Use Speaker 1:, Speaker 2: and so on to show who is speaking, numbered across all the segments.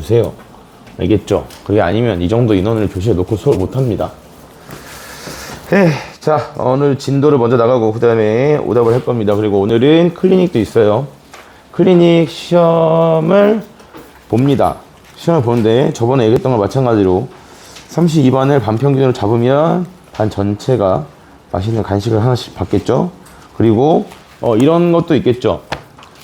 Speaker 1: 주세요. 알겠죠? 그게 아니면 이 정도 인원을 교실에 놓고 수업을 못합니다. 자, 오늘 진도를 먼저 나가고 그 다음에 오답을 할 겁니다. 그리고 오늘은 클리닉도 있어요. 클리닉 시험을 봅니다. 시험을 보는데 저번에 얘기했던 거 마찬가지로 32반을 반 평균으로 잡으면 반 전체가 맛있는 간식을 하나씩 받겠죠. 그리고 이런 것도 있겠죠.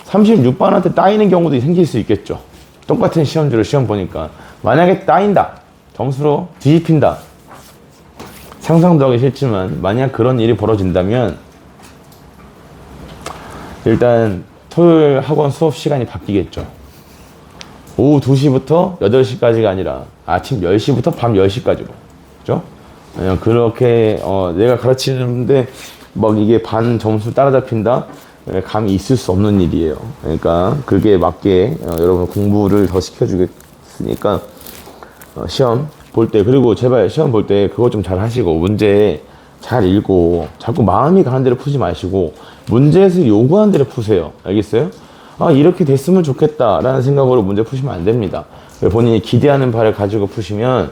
Speaker 1: 36반한테 따이는 경우도 생길 수 있겠죠. 똑같은 시험지를 시험 보니까 만약에 따인다, 점수로 뒤집힌다, 상상도 하기 싫지만 만약 그런 일이 벌어진다면 일단 토요일 학원 수업 시간이 바뀌겠죠. 오후 2시부터 8시까지가 아니라 아침 10시부터 밤 10시까지로. 그죠? 그렇게 내가 가르치는데 막 이게 반 점수 따라잡힌다? 감이 있을 수 없는 일이에요. 그러니까 그게 맞게 여러분 공부를 더 시켜주겠으니까 시험 볼 때, 그리고 제발 시험 볼 때 그거 좀 잘 하시고 문제 잘 읽고 자꾸 마음이 가는 대로 푸지 마시고 문제에서 요구하는 대로 푸세요. 알겠어요? 아, 이렇게 됐으면 좋겠다 라는 생각으로 문제 푸시면 안 됩니다. 본인이 기대하는 바를 가지고 푸시면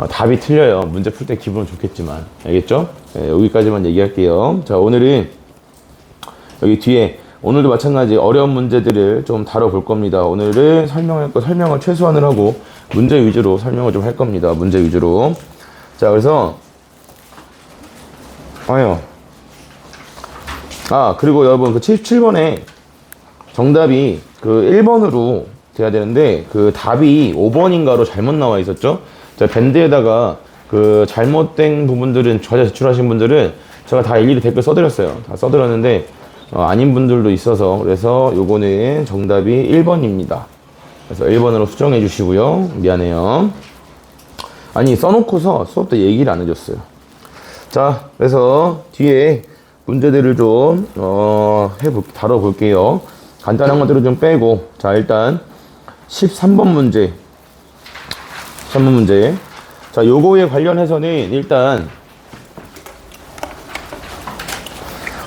Speaker 1: 답이 틀려요. 문제 풀 때 기분은 좋겠지만. 알겠죠? 여기까지만 얘기할게요. 자, 오늘은 여기 뒤에 오늘도 마찬가지 어려운 문제들을 좀 다뤄볼 겁니다. 오늘은 설명을 최소한을 하고 문제 위주로 설명을 좀 할 겁니다. 문제 위주로. 자, 그래서 그리고 여러분 그 77번에 정답이 그 1번으로 돼야 되는데 그 답이 5번인가로 잘못 나와 있었죠. 자, 밴드에다가 그 잘못된 부분들은 과제 제출하신 분들은 제가 다 일일이 댓글 써드렸어요. 다 써드렸는데 아닌 분들도 있어서 그래서 요거는 정답이 1번입니다. 그래서 1번으로 수정해 주시고요. 미안해요. 아니, 써놓고서 수업 때 얘기를 안 해줬어요. 자, 그래서 뒤에 문제들을 좀 다뤄볼게요. 간단한 것들을 좀 빼고. 자, 일단 13번 문제. 13번 문제. 자, 요거에 관련해서는 일단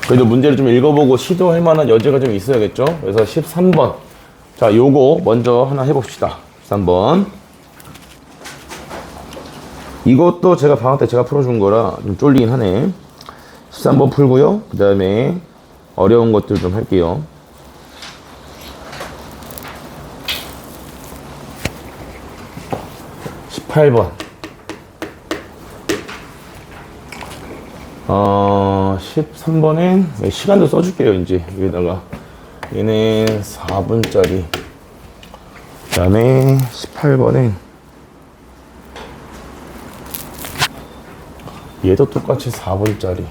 Speaker 1: 그래도 문제를 좀 읽어보고 시도할 만한 여지가 좀 있어야겠죠. 그래서 13번. 자, 요거 먼저 하나 해봅시다. 13번. 이것도 제가 방학 때 제가 풀어준 거라 좀 쫄리긴 하네. 13번 풀고요. 그 다음에 어려운 것들 좀 할게요. 18번. 13번엔 시간도 써줄게요. 이제 여기다가 얘는 4분짜리. 그 다음에 18번엔 얘도 똑같이 4분짜리.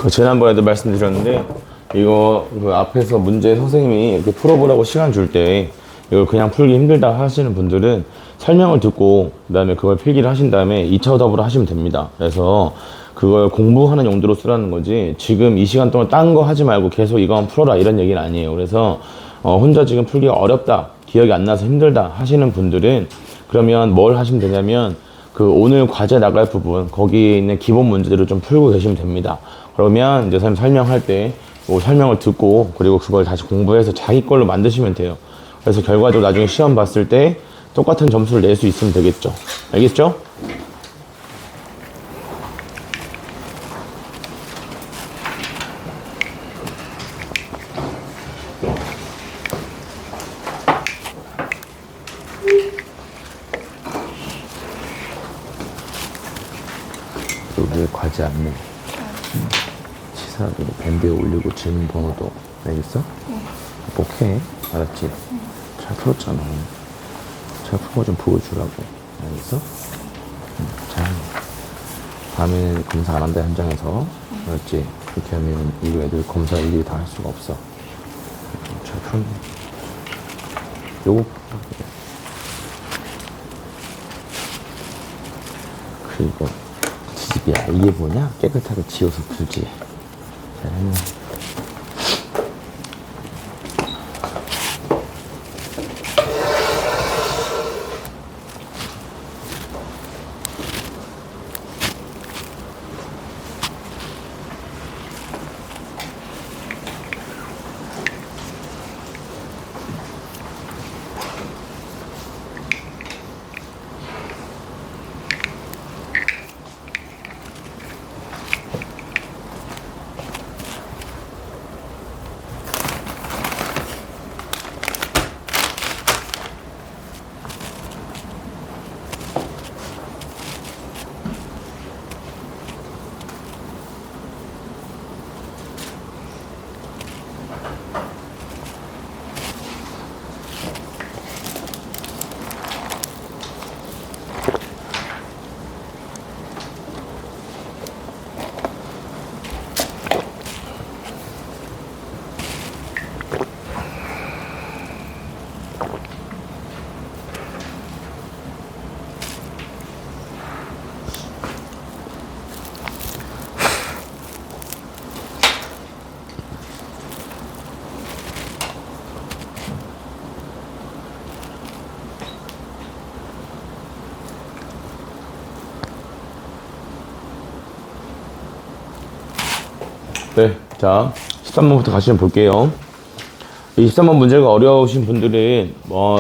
Speaker 1: 그 지난번에도 말씀드렸는데 이거 그 앞에서 문제 선생님이 이렇게 풀어보라고 시간 줄 때 이걸 그냥 풀기 힘들다 하시는 분들은 설명을 듣고 그다음에 그걸 필기를 하신 다음에 2차 오답으로 하시면 됩니다. 그래서 그걸 공부하는 용도로 쓰라는 거지 지금 이 시간 동안 딴 거 하지 말고 계속 이거만 풀어라 이런 얘기는 아니에요. 그래서 혼자 지금 풀기가 어렵다, 기억이 안 나서 힘들다 하시는 분들은 그러면 뭘 하시면 되냐면 그 오늘 과제 나갈 부분 거기에 있는 기본 문제들을 좀 풀고 계시면 됩니다. 그러면 이제 선생님 설명할 때 뭐 설명을 듣고 그리고 그걸 다시 공부해서 자기 걸로 만드시면 돼요. 그래서 결과적으로 나중에 시험 봤을 때 똑같은 점수를 낼 수 있으면 되겠죠. 알겠죠? 여기 과제 안내 치사하게 밴드에 올리고 질문 번호도 알겠어? 네. 오케이 알았지? 잘 풀었잖아. 제가 푼 거 좀 보여주라고. 알겠어? 자, 다음에는 검사 안 한다 현장에서. 알았지? 그렇게 하면 이 애들 검사 일일이 다 할 수가 없어. 잘 풀었네. 요거 그리고 지집이야. 이게 뭐냐? 깨끗하게 지워서 풀지. 잘했네. 네, 자 13번부터 같이 좀 볼게요. 이 13번 문제가 어려우신 분들은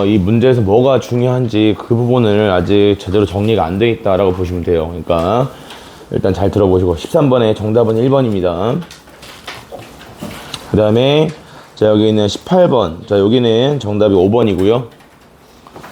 Speaker 1: 이 문제에서 뭐가 중요한지 그 부분을 아직 제대로 정리가 안 돼 있다라고 보시면 돼요. 그러니까 일단 잘 들어보시고 13번의 정답은 1번입니다. 그 다음에 자 여기 있는 18번, 자 여기는 정답이 5번이고요.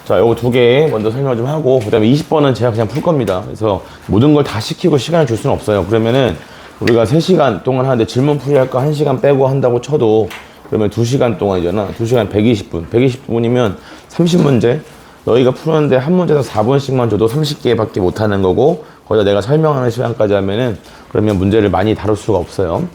Speaker 1: 자 요거 두 개 먼저 설명 좀 하고 그 다음에 20번은 제가 그냥 풀 겁니다. 그래서 모든 걸 다 시키고 시간을 줄 수는 없어요. 그러면은 우리가 3시간 동안 하는데 질문 풀이 할 거 1시간 빼고 한다고 쳐도 그러면 2시간 동안이잖아. 2시간 120분. 120분이면 30문제. 너희가 푸는데 한 문제에서 4분씩만 줘도 30개밖에 못 하는 거고 거기다 내가 설명하는 시간까지 하면은 그러면 문제를 많이 다룰 수가 없어요.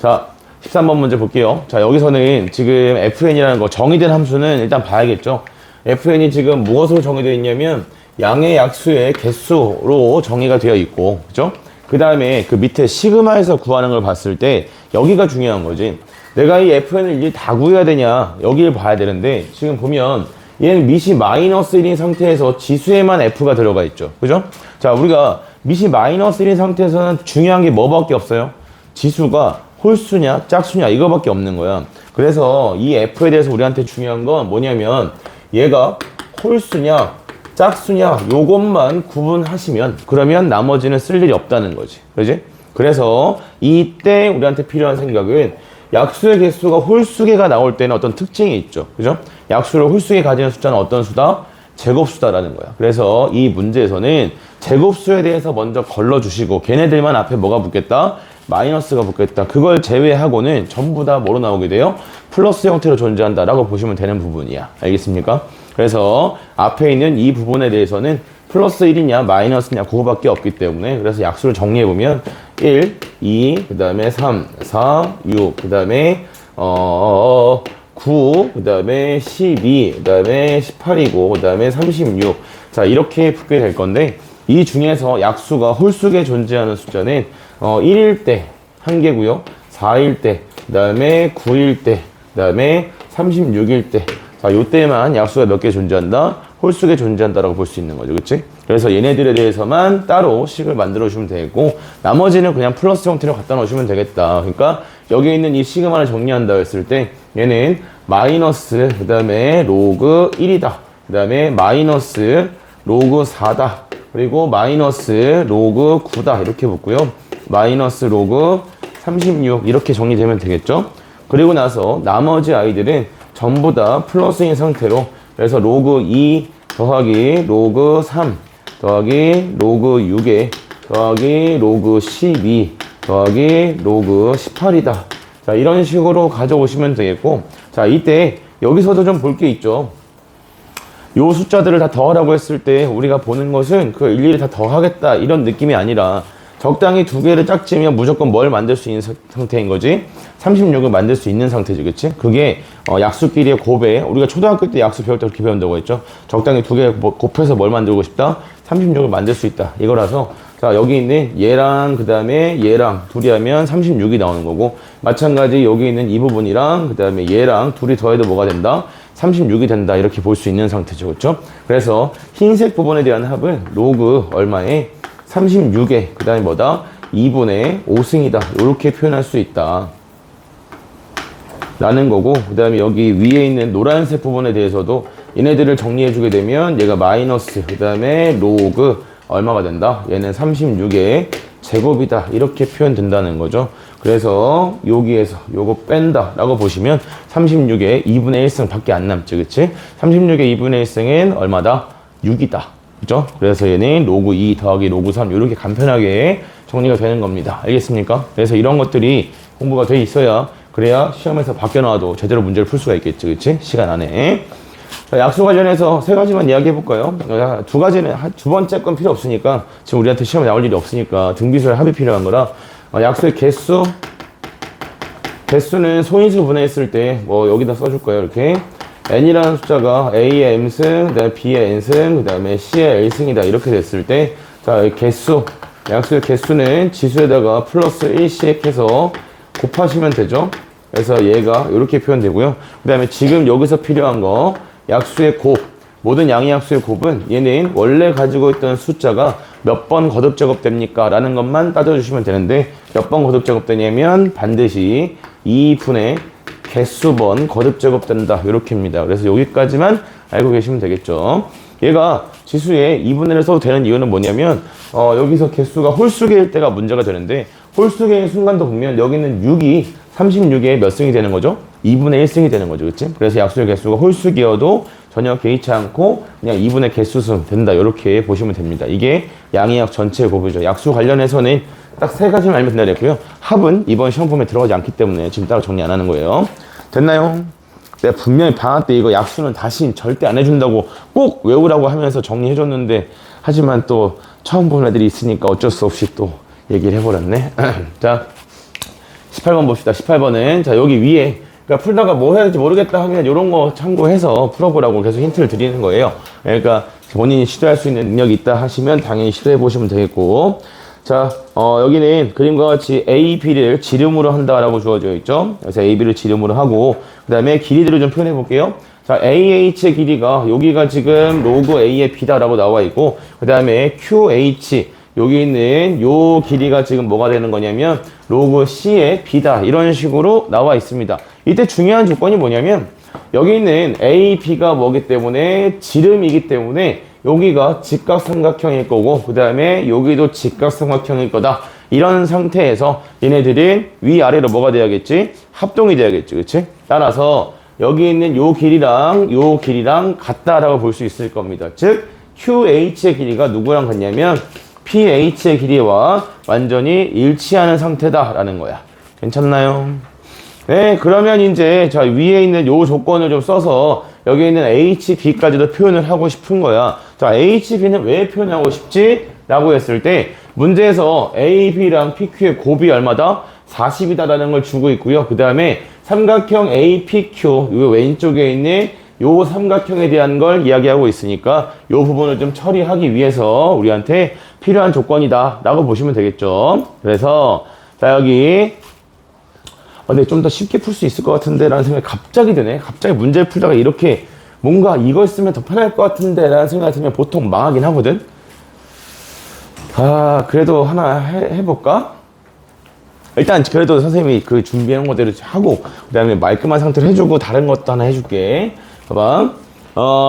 Speaker 1: 자, 13번 문제 볼게요. 자, 여기서는 지금 FN이라는 거 정의된 함수는 일단 봐야겠죠. FN이 지금 무엇으로 정의되어 있냐면 양의 약수의 개수로 정의가 되어 있고, 그죠? 그 다음에 그 밑에 시그마에서 구하는 걸 봤을 때 여기가 중요한 거지. 내가 이 FN을 일일이 다 구해야 되냐 여기를 봐야 되는데 지금 보면 얘는 밑이 마이너스 1인 상태에서 지수에만 F가 들어가 있죠. 그죠? 자, 우리가 밑이 마이너스 1인 상태에서는 중요한 게 뭐밖에 없어요? 지수가 홀수냐 짝수냐 이거밖에 없는 거야. 그래서 이 F에 대해서 우리한테 중요한 건 뭐냐면 얘가 홀수냐 짝수냐 요것만 구분하시면 그러면 나머지는 쓸 일이 없다는 거지. 그지? 그래서 이때 우리한테 필요한 생각은 약수의 개수가 홀수개가 나올 때는 어떤 특징이 있죠. 그죠? 약수를 홀수개 가지는 숫자는 어떤 수다? 제곱수다라는 거야. 그래서 이 문제에서는 제곱수에 대해서 먼저 걸러주시고 걔네들만 앞에 뭐가 붙겠다? 마이너스가 붙겠다. 그걸 제외하고는 전부 다 뭐로 나오게 돼요? 플러스 형태로 존재한다라고 보시면 되는 부분이야. 알겠습니까? 그래서 앞에 있는 이 부분에 대해서는 플러스 1이냐 마이너스냐 그거밖에 없기 때문에 그래서 약수를 정리해보면 1, 2, 그 다음에 3, 4, 6, 그 다음에 9, 그 다음에 12, 그 다음에 18이고 그 다음에 36. 자, 이렇게 붙게 될 건데 이 중에서 약수가 홀수에 존재하는 숫자는 1일 때 1개고요 4일 때, 그 다음에 9일 때, 그 다음에 36일 때. 자, 요때만 약수가 몇 개 존재한다? 홀수에 존재한다라고 볼 수 있는 거죠. 그치? 그래서 얘네들에 대해서만 따로 식을 만들어 주시면 되고 나머지는 그냥 플러스 형태로 갖다 놓으시면 되겠다. 그러니까 여기 있는 이 시그마를 정리한다 했을 때 얘는 마이너스 그 다음에 로그 1이다. 그 다음에 마이너스 로그 4다. 그리고 마이너스 로그 9다. 이렇게 붙고요. 마이너스 로그 36 이렇게 정리되면 되겠죠. 그리고 나서 나머지 아이들은 전부 다 플러스인 상태로 그래서 로그 2 더하기 로그 3 더하기 로그 6에 더하기 로그 12 더하기 로그 18이다. 자, 이런 식으로 가져오시면 되겠고 자, 이때 여기서도 좀 볼 게 있죠. 요 숫자들을 다 더하라고 했을 때 우리가 보는 것은 그 일일이 다 더하겠다 이런 느낌이 아니라 적당히 두 개를 짝지으면 무조건 뭘 만들 수 있는 상태인 거지. 36을 만들 수 있는 상태지, 그치? 그게 약수끼리의 곱에 우리가 초등학교 때 약수 배울 때 그렇게 배운다고 했죠. 적당히 두 개 곱해서 뭘 만들고 싶다? 36을 만들 수 있다 이거라서, 자 여기 있는 얘랑 그 다음에 얘랑 둘이 하면 36이 나오는 거고, 마찬가지 여기 있는 이 부분이랑 그 다음에 얘랑 둘이 더해도 뭐가 된다? 36이 된다 이렇게 볼 수 있는 상태죠, 그렇죠? 그래서 흰색 부분에 대한 합은 로그 얼마에 36에 그 다음에 뭐다? 2분의 5승이다 이렇게 표현할 수 있다 라는 거고, 그 다음에 여기 위에 있는 노란색 부분에 대해서도 얘네들을 정리해 주게 되면 얘가 마이너스 그 다음에 로그 얼마가 된다? 얘는 36의 제곱이다 이렇게 표현된다는 거죠. 그래서 여기에서 요거 뺀다 라고 보시면 36의 2분의 1승 밖에 안 남지, 그치? 36의 2분의 1승은 얼마다? 6이다, 그죠? 그래서 얘는 로그 2 더하기 로그 3 이렇게 간편하게 정리가 되는 겁니다. 알겠습니까? 그래서 이런 것들이 공부가 돼 있어야, 그래야 시험에서 밖에 나와도 제대로 문제를 풀 수가 있겠지, 그치? 시간 안에. 자, 약수 관련해서 세 가지만 이야기 해볼까요? 두 가지는, 두 번째 건 필요 없으니까, 지금 우리한테 시험에 나올 일이 없으니까 등비수의 합이 필요한 거라, 약수의 개수는 소인수 분해했을 때, 뭐, 여기다 써줄 거예요, 이렇게. n이라는 숫자가 a의 m승, 그 다음에 b의 n승, 그 다음에 c의 l승이다. 이렇게 됐을 때, 자, 약수의 개수는 지수에다가 플러스 1씩 해서 곱하시면 되죠. 그래서 얘가 이렇게 표현되고요. 그 다음에 지금 여기서 필요한 거, 약수의 곱, 모든 양의 약수의 곱은 얘는 원래 가지고 있던 숫자가 몇 번 거듭 제곱됩니까? 라는 것만 따져주시면 되는데, 몇 번 거듭 제곱되냐면 반드시 2분의 개수번 거듭 제곱된다 이렇게입니다. 그래서 여기까지만 알고 계시면 되겠죠. 얘가 지수에 2분의 1을 써도 되는 이유는 뭐냐면, 여기서 개수가 홀수개일 때가 문제가 되는데, 홀수개인 순간도 보면 여기는 6이 36에 몇 승이 되는 거죠? 2분의 1승이 되는 거죠, 그치? 그래서 약수의 개수가 홀수기여도 전혀 개의치 않고 그냥 2분의 개수승 된다 이렇게 보시면 됩니다. 이게 양의약 전체의 곱이죠. 약수 관련해서는 딱 세 가지만 알면 된다 그랬고요. 합은 이번 시험 폼에 들어가지 않기 때문에 지금 따로 정리 안 하는 거예요. 됐나요? 내가 분명히 방학 때 이거 약수는 다시 절대 안 해준다고 꼭 외우라고 하면서 정리해줬는데, 하지만 또 처음 보는 애들이 있으니까 어쩔 수 없이 또 얘기를 해버렸네. 자, 18번 봅시다. 18번은 자 여기 위에, 그러니까 풀다가 뭐 해야 될지 모르겠다 하면 이런 거 참고해서 풀어보라고 계속 힌트를 드리는 거예요. 그러니까 본인이 시도할 수 있는 능력이 있다 하시면 당연히 시도해 보시면 되겠고, 자 여기는 그림과 같이 A, B를 지름으로 한다라고 주어져 있죠. 그래서 A, B를 지름으로 하고, 그 다음에 길이들을 좀 표현해 볼게요. 자, AH의 길이가 여기가 지금 로그 A의 B다라고 나와 있고, 그 다음에 QH 여기 있는 요 길이가 지금 뭐가 되는 거냐면 로그 C의 B다 이런 식으로 나와 있습니다. 이때 중요한 조건이 뭐냐면, 여기 있는 A, B가 뭐기 때문에 지름이기 때문에 여기가 직각삼각형일 거고, 그 다음에 여기도 직각삼각형일 거다. 이런 상태에서 얘네들은 위아래로 뭐가 돼야겠지? 합동이 돼야겠지, 그치? 따라서 여기 있는 요 길이랑 같다라고 볼 수 있을 겁니다. 즉 QH의 길이가 누구랑 같냐면 PH의 길이와 완전히 일치하는 상태다라는 거야. 괜찮나요? 네, 그러면 이제 자 위에 있는 요 조건을 좀 써서 여기 있는 HB까지도 표현을 하고 싶은 거야. 자, HB는 왜 표현하고 싶지? 라고 했을 때 문제에서 AB랑 PQ의 곱이 얼마다? 40이다라는 걸 주고 있고요. 그 다음에 삼각형 APQ 요 왼쪽에 있는 요 삼각형에 대한 걸 이야기하고 있으니까 요 부분을 좀 처리하기 위해서 우리한테 필요한 조건이다 라고 보시면 되겠죠. 그래서 자 여기 근데 좀 더 쉽게 풀 수 있을 것 같은데 라는 생각이 갑자기 드네. 갑자기 문제를 풀다가 이렇게 뭔가 이걸 쓰면 더 편할 것 같은데 라는 생각이 들면 보통 망하긴 하거든. 그래도 하나 해볼까? 일단 그래도 선생님이 그 준비한 거대로 하고, 그 다음에 말끔한 상태로 해주고 다른 것도 하나 해줄게. 봐봐.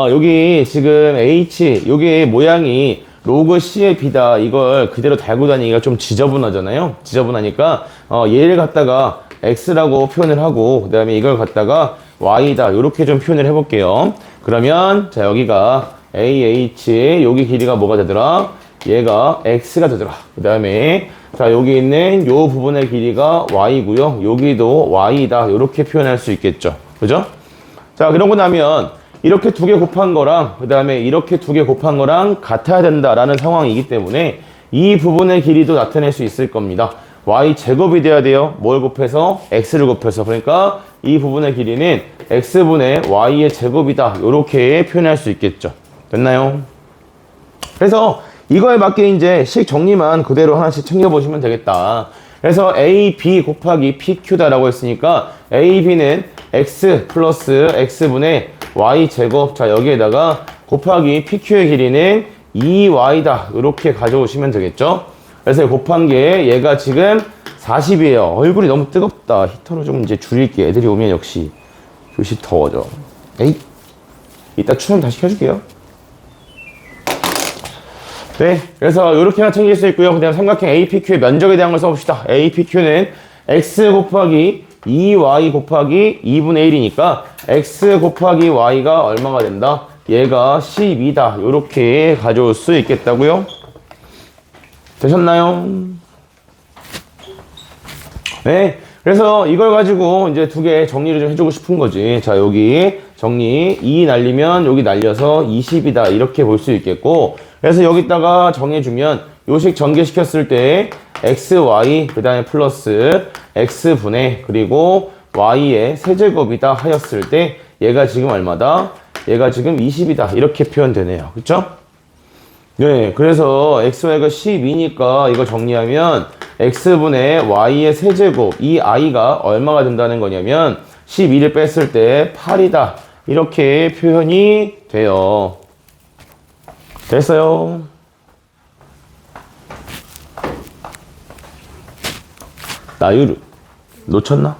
Speaker 1: 여기 지금 H, 여기 모양이 로그 C의 B다. 이걸 그대로 달고 다니기가 좀 지저분하잖아요. 지저분하니까 얘를 갖다가 X라고 표현을 하고, 그 다음에 이걸 갖다가 Y다. 이렇게 좀 표현을 해볼게요. 그러면 자 여기가 AH, 여기 길이가 뭐가 되더라? 얘가 X가 되더라. 그 다음에 자 여기 있는 요 부분의 길이가 Y고요. 여기도 Y다. 이렇게 표현할 수 있겠죠. 그죠? 자 그러고 나면 이렇게 두 개 곱한 거랑 그 다음에 이렇게 두 개 곱한 거랑 같아야 된다라는 상황이기 때문에 이 부분의 길이도 나타낼 수 있을 겁니다. y 제곱이 돼야 돼요. 뭘 곱해서? x를 곱해서. 그러니까 이 부분의 길이는 x분의 y의 제곱이다. 이렇게 표현할 수 있겠죠. 됐나요? 그래서 이거에 맞게 이제 식 정리만 그대로 하나씩 챙겨보시면 되겠다. 그래서 AB 곱하기 PQ다라고 했으니까 AB는 x 플러스 x분의 y 제곱. 자, 여기에다가 곱하기 PQ의 길이는 2y다. 이렇게 가져오시면 되겠죠. 그래서 곱한 게 얘가 지금 40이에요. 얼굴이 너무 뜨겁다. 히터로 좀 이제 줄일게. 애들이 오면 역시 교실 더워져. 에이, 이따 추면 다시 켜줄게요. 네, 그래서 이렇게 하나 챙길 수 있고요. 그 다음 삼각형 APQ의 면적에 대한 걸 써봅시다. APQ는 x 곱하기 2y 곱하기 2분의 1이니까 x 곱하기 y가 얼마가 된다? 얘가 12다. 이렇게 가져올 수 있겠다고요. 되셨나요? 네, 그래서 이걸 가지고 이제 두 개 정리를 좀 해주고 싶은 거지. 자, 여기 정리 2 날리면 여기 날려서 20이다. 이렇게 볼 수 있겠고, 그래서 여기다가 정해주면 요식 전개시켰을 때 x, y, 그 다음에 플러스 x분의 그리고 y의 세제곱이다 하였을 때 얘가 지금 얼마다? 얘가 지금 20이다. 이렇게 표현되네요. 그쵸? 네, 그래서 xy가 12니까 이거 정리하면 x분의 y의 세제곱, 이 i가 얼마가 된다는 거냐면 12를 뺐을 때 8이다. 이렇게 표현이 돼요. 됐어요? 나유르 놓쳤나?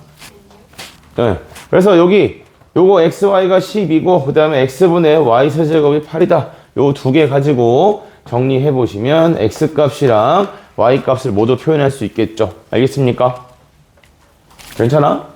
Speaker 1: 네, 그래서 여기 요거 xy가 10이고 그 다음에 x분의 y 세제곱이 8이다. 요 두 개 가지고 정리해 보시면 x 값이랑 y 값을 모두 표현할 수 있겠죠. 알겠습니까? 괜찮아?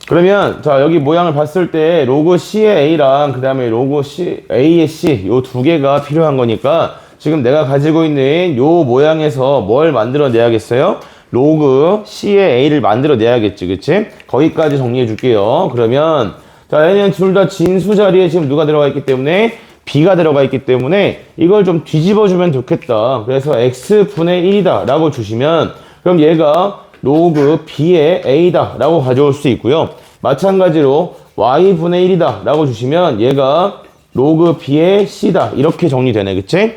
Speaker 1: 그러면 자, 여기 모양을 봤을 때 로그 c의 a랑 그 다음에 로그 c, a의 c 요 두 개가 필요한 거니까 지금 내가 가지고 있는 요 모양에서 뭘 만들어 내야겠어요? 로그 c의 a를 만들어 내야겠지. 그치? 거기까지 정리해 줄게요. 그러면 자, 얘는 둘 다 진수 자리에 지금 누가 들어가 있기 때문에 b가 들어가 있기 때문에 이걸 좀 뒤집어 주면 좋겠다. 그래서 x분의 1이다 라고 주시면 그럼 얘가 로그 b의 a다 라고 가져올 수 있고요. 마찬가지로 y분의 1이다 라고 주시면 얘가 로그 b의 c다. 이렇게 정리되네. 그치?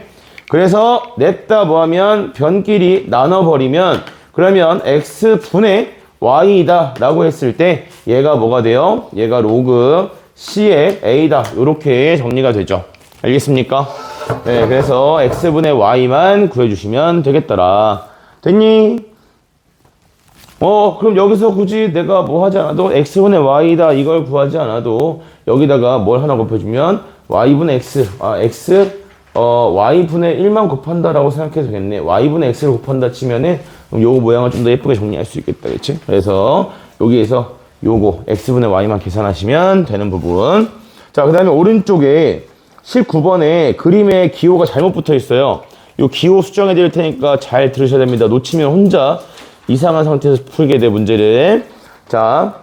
Speaker 1: 그래서 냈다 뭐하면 변끼리 나눠버리면 그러면 x분의 y이다 라고 했을 때 얘가 뭐가 돼요? 얘가 로그 c의 a다. 이렇게 정리가 되죠. 알겠습니까? 네, 그래서 x분의 y만 구해주시면 되겠더라. 됐니? 그럼 여기서 굳이 내가 뭐 하지 않아도 x분의 y다 이걸 구하지 않아도 여기다가 뭘 하나 곱해주면 y분의 x, y분의 1만 곱한다라고 생각해도 되겠네. y분의 x를 곱한다 치면은 그럼 요거 모양을 좀 더 예쁘게 정리할 수 있겠다. 그치? 그래서 여기에서 요거 x분의 y만 계산하시면 되는 부분. 자, 그 다음에 오른쪽에 19번에 그림에 기호가 잘못 붙어 있어요. 요 기호 수정해 드릴 테니까 잘 들으셔야 됩니다. 놓치면 혼자 이상한 상태에서 풀게 돼, 문제를. 자,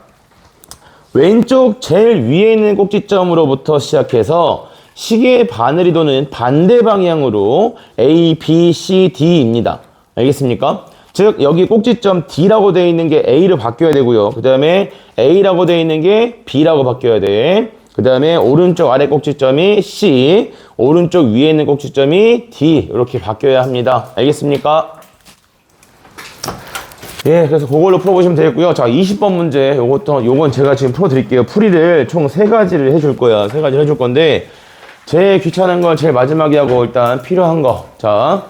Speaker 1: 왼쪽 제일 위에 있는 꼭지점으로부터 시작해서 시계의 바늘이 도는 반대 방향으로 A, B, C, D입니다. 알겠습니까? 즉 여기 꼭지점 D라고 되어 있는 게 A로 바뀌어야 되고요. 그 다음에 A라고 되어 있는 게 B라고 바뀌어야 돼. 그 다음에 오른쪽 아래 꼭지점이 C, 오른쪽 위에 있는 꼭지점이 D 이렇게 바뀌어야 합니다. 알겠습니까? 예, 그래서 그걸로 풀어보시면 되겠고요. 자, 20번 문제 요건 제가 지금 풀어드릴게요. 풀이를 총 3가지를 해줄 거야. 3가지를 해줄 건데 제일 귀찮은 건 제일 마지막에 하고 일단 필요한 거. 자,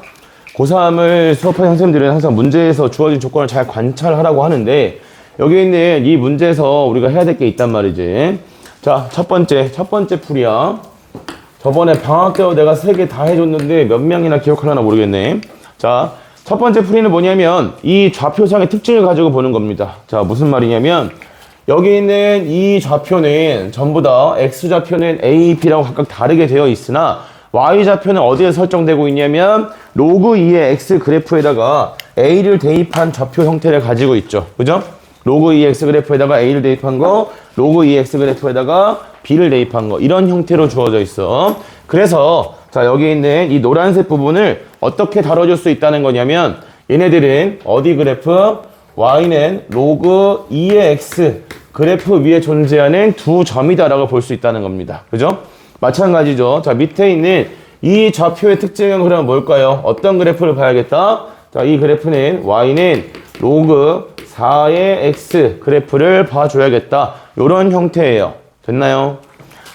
Speaker 1: 고3을 수업하는 선생님들은 항상 문제에서 주어진 조건을 잘 관찰하라고 하는데 여기 있는 이 문제에서 우리가 해야 될 게 있단 말이지. 자, 첫 번째 풀이야. 저번에 방학 때도 내가 3개 다 해줬는데 몇 명이나 기억하려나 모르겠네. 자, 첫 번째 풀이는 뭐냐면 이 좌표상의 특징을 가지고 보는 겁니다. 자, 무슨 말이냐면 여기 있는 이 좌표는 전부 다 X좌표는 A, B라고 각각 다르게 되어 있으나 Y좌표는 어디에 설정되고 있냐면 로그 2의 X 그래프에다가 A를 대입한 좌표 형태를 가지고 있죠. 그죠? 로그 EX 그래프에다가 A를 대입한 거, 로그 EX 그래프에다가 B를 대입한 거, 이런 형태로 주어져 있어. 그래서 자, 여기 있는 이 노란색 부분을 어떻게 다뤄줄 수 있다는 거냐면, 얘네들은 어디 그래프? Y는 로그 2의 X 그래프 위에 존재하는 두 점이다라고 볼 수 있다는 겁니다. 그죠? 마찬가지죠. 자, 밑에 있는 이 좌표의 특징은 그러면 뭘까요? 어떤 그래프를 봐야겠다? 자, 이 그래프는 Y는 로그 4의 X 그래프를 봐줘야겠다. 요런 형태예요. 됐나요?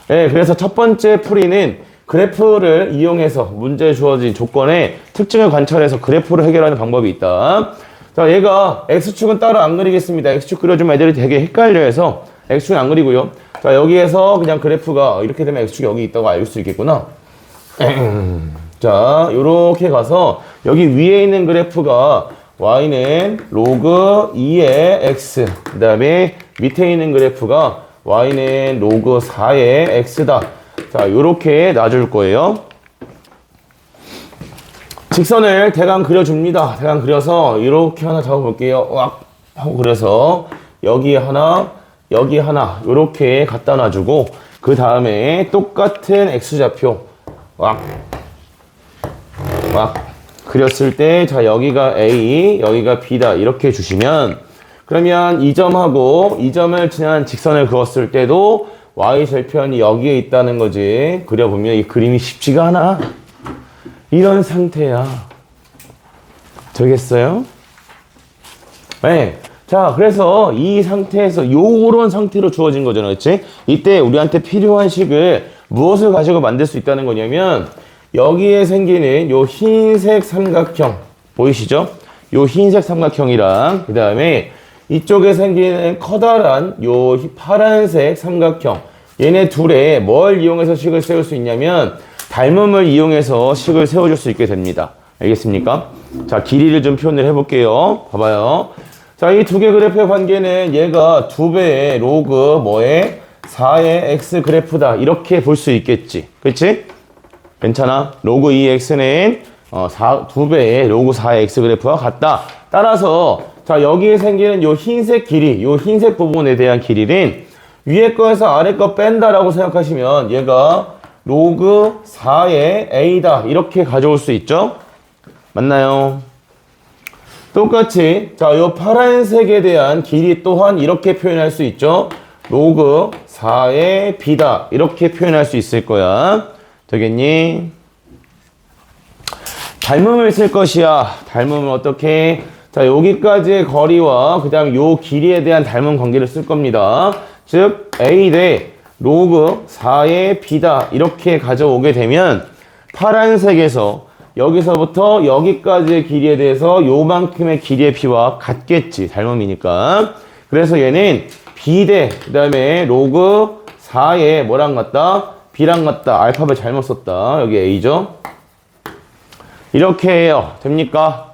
Speaker 1: 네, 그래서 첫 번째 풀이는 그래프를 이용해서 문제에 주어진 조건의 특징을 관찰해서 그래프를 해결하는 방법이 있다. 자, 얘가 X축은 따로 안 그리겠습니다. X축 그려주면 애들이 되게 헷갈려 해서 X축은 안 그리고요. 자, 여기에서 그냥 그래프가 이렇게 되면 X축이 여기 있다고 알 수 있겠구나. 자, 요렇게 가서 여기 위에 있는 그래프가 Y는 로그 2의 X, 그 다음에 밑에 있는 그래프가 Y는 로그 4의 X다. 자, 요렇게 놔줄 거예요. 직선을 대강 그려줍니다. 대강 그려서 이렇게 하나 잡아볼게요. 왁 하고 그래서 여기 하나, 여기 하나 요렇게 갖다 놔주고, 그 다음에 똑같은 X좌표 왁 그렸을 때, 자, 여기가 A, 여기가 B다 이렇게 주시면, 그러면 이 점하고 이 점을 지난 직선을 그었을 때도 Y절편이 여기에 있다는 거지. 그려보면 이 그림이 쉽지가 않아. 이런 상태야. 되겠어요? 네. 자, 그래서 이 상태에서 요런 상태로 주어진 거잖아. 그치? 이때 우리한테 필요한 식을 무엇을 가지고 만들 수 있다는 거냐면, 여기에 생기는 요 흰색 삼각형 보이시죠? 요 흰색 삼각형이랑 그 다음에 이쪽에 생기는 커다란 요 파란색 삼각형, 얘네 둘에 뭘 이용해서 식을 세울 수 있냐면 닮음을 이용해서 식을 세워줄 수 있게 됩니다. 알겠습니까? 자, 길이를 좀 표현을 해볼게요. 봐봐요. 자, 이 두 개 그래프의 관계는 얘가 2배의 로그 뭐에 4의 x 그래프다 이렇게 볼 수 있겠지. 그렇지? 괜찮아? 로그 2x는 2배의 로그 4의 x 그래프와 같다. 따라서 자, 여기에 생기는 요 흰색 길이, 요 흰색 부분에 대한 길이는 위에 거에서 아래 거 뺀다라고 생각하시면 얘가 로그 4의 a다 이렇게 가져올 수 있죠? 맞나요? 똑같이 자, 요 파란색에 대한 길이 또한 이렇게 표현할 수 있죠? 로그 4의 b다 이렇게 표현할 수 있을 거야. 되겠니? 닮음을 쓸 것이야. 닮음을 어떻게? 자, 여기까지의 거리와 그 다음 요 길이에 대한 닮음 관계를 쓸 겁니다. 즉 A 대 로그 4의 B다 이렇게 가져오게 되면 파란색에서 여기서부터 여기까지의 길이에 대해서 요만큼의 길이의 B와 같겠지. 닮음이니까. 그래서 얘는 B 대 그 다음에 로그 4의 뭐랑 같다? B랑 같다. 알파벳 잘못 썼다. 여기 A죠. 이렇게 해요. 됩니까?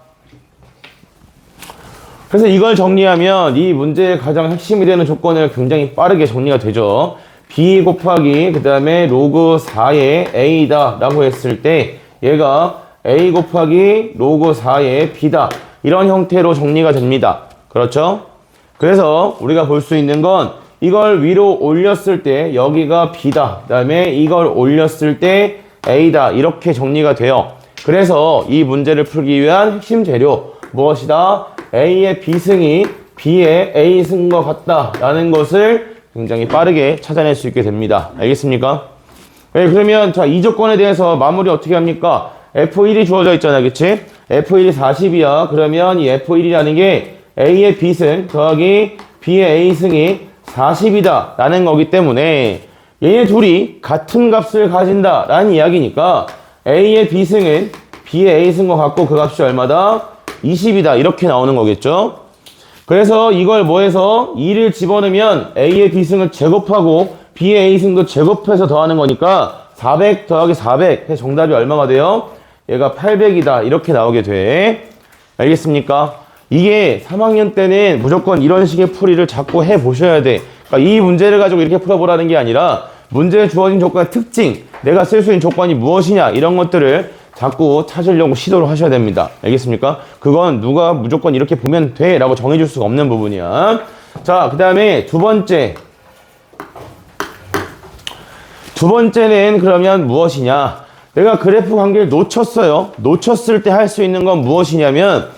Speaker 1: 그래서 이걸 정리하면 이 문제의 가장 핵심이 되는 조건을 굉장히 빠르게 정리가 되죠. B 곱하기 그 다음에 로그 4의 A다 라고 했을 때 얘가 A 곱하기 로그 4의 B다 이런 형태로 정리가 됩니다. 그렇죠? 그래서 우리가 볼 수 있는 건 이걸 위로 올렸을 때 여기가 B다. 그 다음에 이걸 올렸을 때 A다. 이렇게 정리가 돼요. 그래서 이 문제를 풀기 위한 핵심 재료 무엇이다? A의 B승이 B의 A승과 같다. 라는 것을 굉장히 빠르게 찾아낼 수 있게 됩니다. 알겠습니까? 네, 그러면 자, 이 조건에 대해서 마무리 어떻게 합니까? F1이 주어져 있잖아. 그치? F1이 40이야. 그러면 이 F1이라는 게 A의 B승 더하기 B의 A승이 40이다 라는 거기 때문에 얘네 둘이 같은 값을 가진다 라는 이야기니까 A의 B승은 B의 A승과 같고 그 값이 얼마다? 20이다 이렇게 나오는 거겠죠. 그래서 이걸 뭐해서 2를 집어넣으면 A의 B승을 제곱하고 B의 A승도 제곱해서 더하는 거니까 400 더하기 400 해서 정답이 얼마가 돼요? 얘가 800이다 이렇게 나오게 돼. 알겠습니까? 이게 3학년 때는 무조건 이런 식의 풀이를 자꾸 해보셔야 돼. 그러니까 이 문제를 가지고 이렇게 풀어보라는 게 아니라 문제에 주어진 조건의 특징, 내가 쓸 수 있는 조건이 무엇이냐 이런 것들을 자꾸 찾으려고 시도를 하셔야 됩니다. 알겠습니까? 그건 누가 무조건 이렇게 보면 돼 라고 정해줄 수가 없는 부분이야. 자, 그 다음에 두 번째는 그러면 무엇이냐? 내가 그래프 관계를 놓쳤어요. 놓쳤을 때 할 수 있는 건 무엇이냐면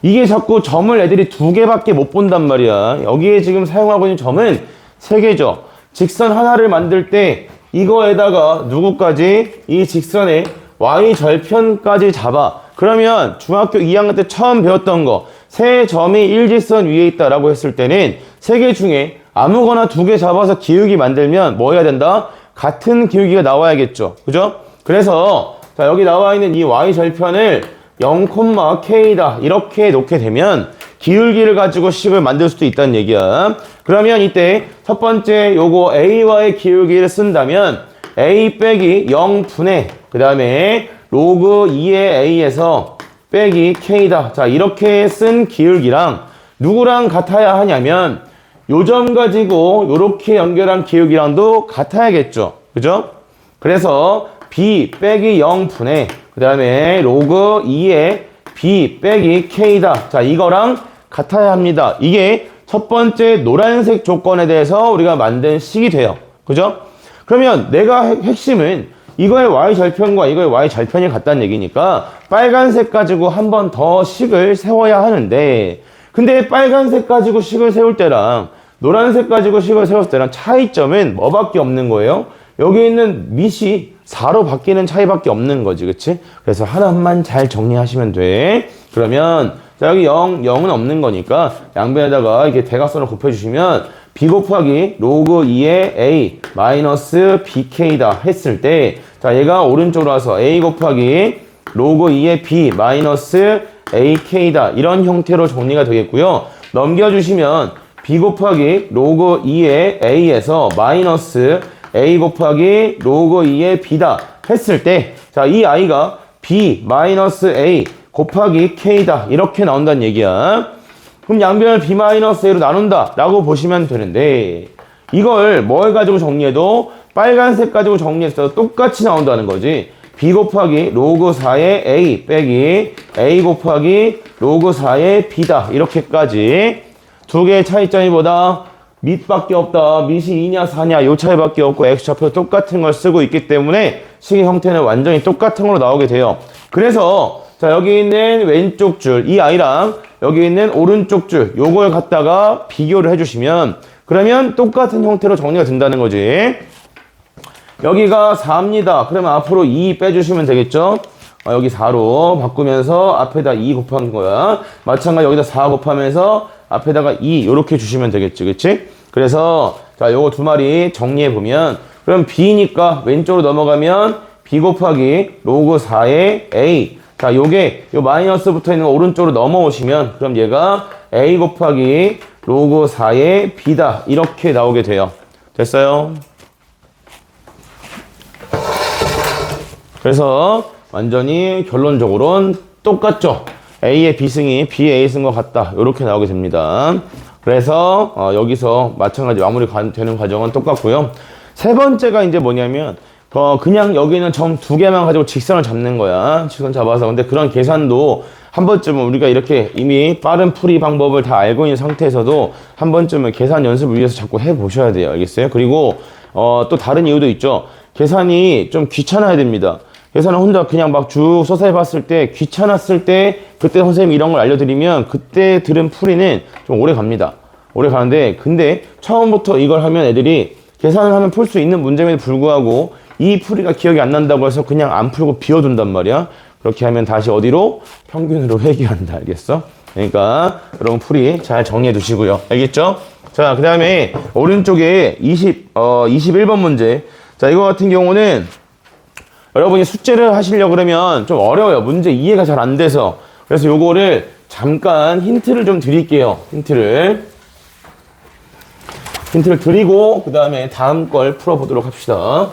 Speaker 1: 이게 자꾸 점을 애들이 두 개밖에 못 본단 말이야. 여기에 지금 사용하고 있는 점은 세 개죠. 직선 하나를 만들 때 이거에다가 누구까지? 이 직선의 y절편까지 잡아. 그러면 중학교 2학년 때 처음 배웠던 거 세 점이 일직선 위에 있다라고 했을 때는 세 개 중에 아무거나 두 개 잡아서 기울기 만들면 뭐 해야 된다? 같은 기울기가 나와야겠죠. 그죠? 그래서 자, 여기 나와 있는 이 y절편을 0,k다 이렇게 놓게 되면 기울기를 가지고 식을 만들 수도 있다는 얘기야. 그러면 이때 첫 번째 요거 a와의 기울기를 쓴다면 a 빼기 0분의 그 다음에 로그 2의 a에서 빼기 k다. 자, 이렇게 쓴 기울기랑 누구랑 같아야 하냐면 요 점 가지고 요렇게 연결한 기울기랑도 같아야겠죠. 그죠? 그래서 b 빼기 0분의 그 다음에 로그 2의 b 빼기 k다. 자, 이거랑 같아야 합니다. 이게 첫 번째 노란색 조건에 대해서 우리가 만든 식이 돼요. 그죠? 그러면 내가 핵심은 이거의 y절편과 이거의 y절편이 같다는 얘기니까 빨간색 가지고 한 번 더 식을 세워야 하는데 근데 빨간색 가지고 식을 세울 때랑 노란색 가지고 식을 세웠을 때랑 차이점은 뭐밖에 없는 거예요? 여기 있는 밑이 4로 바뀌는 차이밖에 없는 거지. 그치? 그래서 하나만 잘 정리하시면 돼. 그러면 자, 여기 0은 없는 거니까 양변에다가 이렇게 대각선을 곱해주시면 b 곱하기 로그 2의 a 마이너스 bk다 했을 때 자, 얘가 오른쪽으로 와서 a 곱하기 로그 2의 b 마이너스 ak다 이런 형태로 정리가 되겠고요. 넘겨주시면 b 곱하기 로그 2의 a에서 마이너스 a 곱하기 로그 2의 b다 했을 때 자, 이 i가 b 마이너스 a 곱하기 k다 이렇게 나온다는 얘기야. 그럼 양변을 b-a로 나눈다 라고 보시면 되는데 이걸 뭘 가지고 정리해도 빨간색 가지고 정리했어도 똑같이 나온다는 거지. b 곱하기 로그 4의 a 빼기 a 곱하기 로그 4의 b다 이렇게까지 두 개의 차이점이 뭐다? 밑밖에 없다. 밑이 2냐 4냐 요 차이밖에 없고 x좌표 똑같은 걸 쓰고 있기 때문에 식의 형태는 완전히 똑같은 걸로 나오게 돼요. 그래서 자, 여기 있는 왼쪽 줄 이 아이랑 여기 있는 오른쪽 줄 요걸 갖다가 비교를 해주시면 그러면 똑같은 형태로 정리가 된다는 거지. 여기가 4입니다. 그러면 앞으로 2 빼주시면 되겠죠. 여기 4로 바꾸면서 앞에다 2 곱한 거야. 마찬가지 여기다 4 곱하면서 앞에다가 2 요렇게 주시면 되겠지. 그치? 그래서 자, 요거 두 마리 정리해 보면 그럼 b니까 왼쪽으로 넘어가면 b 곱하기 로그 4의 a 자, 요게 요 마이너스 붙어 있는 거 오른쪽으로 넘어오시면 그럼 얘가 a 곱하기 로그 4의 b다 이렇게 나오게 돼요. 됐어요? 그래서 완전히 결론적으로는 똑같죠. a의 b승이 b의 a승과 같다 이렇게 나오게 됩니다. 그래서 여기서 마찬가지 마무리 되는 과정은 똑같고요. 세 번째가 이제 뭐냐면 그냥 여기는 점 두 개만 가지고 직선을 잡는 거야. 직선 잡아서. 근데 그런 계산도 한 번쯤은 우리가 이렇게 이미 빠른 풀이 방법을 다 알고 있는 상태에서도 한 번쯤은 계산 연습을 위해서 자꾸 해보셔야 돼요. 알겠어요? 그리고 또 다른 이유도 있죠. 계산이 좀 귀찮아야 됩니다. 계산을 혼자 그냥 막 쭉 써서 해봤을 때 귀찮았을 때 그때 선생님이 이런 걸 알려드리면 그때 들은 풀이는 좀 오래 갑니다. 오래 가는데 근데 처음부터 이걸 하면 애들이 계산을 하면 풀 수 있는 문제임에도 불구하고 이 풀이가 기억이 안 난다고 해서 그냥 안 풀고 비워둔단 말이야. 그렇게 하면 다시 어디로? 평균으로 회귀한다. 알겠어? 그러니까 여러분 풀이 잘 정리해 두시고요. 알겠죠? 자, 그 다음에 오른쪽에 21번 문제. 자, 이거 같은 경우는 여러분이 숙제를 하시려고 그러면 좀 어려워요. 문제 이해가 잘 안 돼서. 그래서 요거를 잠깐 힌트를 좀 드릴게요. 힌트를 드리고 그 다음에 다음 걸 풀어보도록 합시다.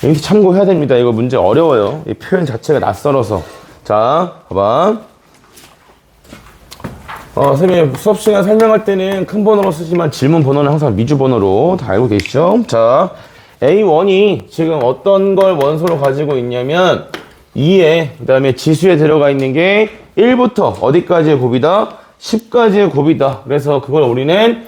Speaker 1: 이렇게 참고해야 됩니다. 이거 문제 어려워요. 이 표현 자체가 낯설어서. 자, 봐봐. 선생님 수업 시간 설명할 때는 큰 번호로 쓰지만 질문 번호는 항상 미주 번호로 다 알고 계시죠? 자, A1이 지금 어떤 걸 원소로 가지고 있냐면 2에 그 다음에 지수에 들어가 있는 게 1부터 어디까지의 곱이다? 10가지의 곱이다. 그래서 그걸 우리는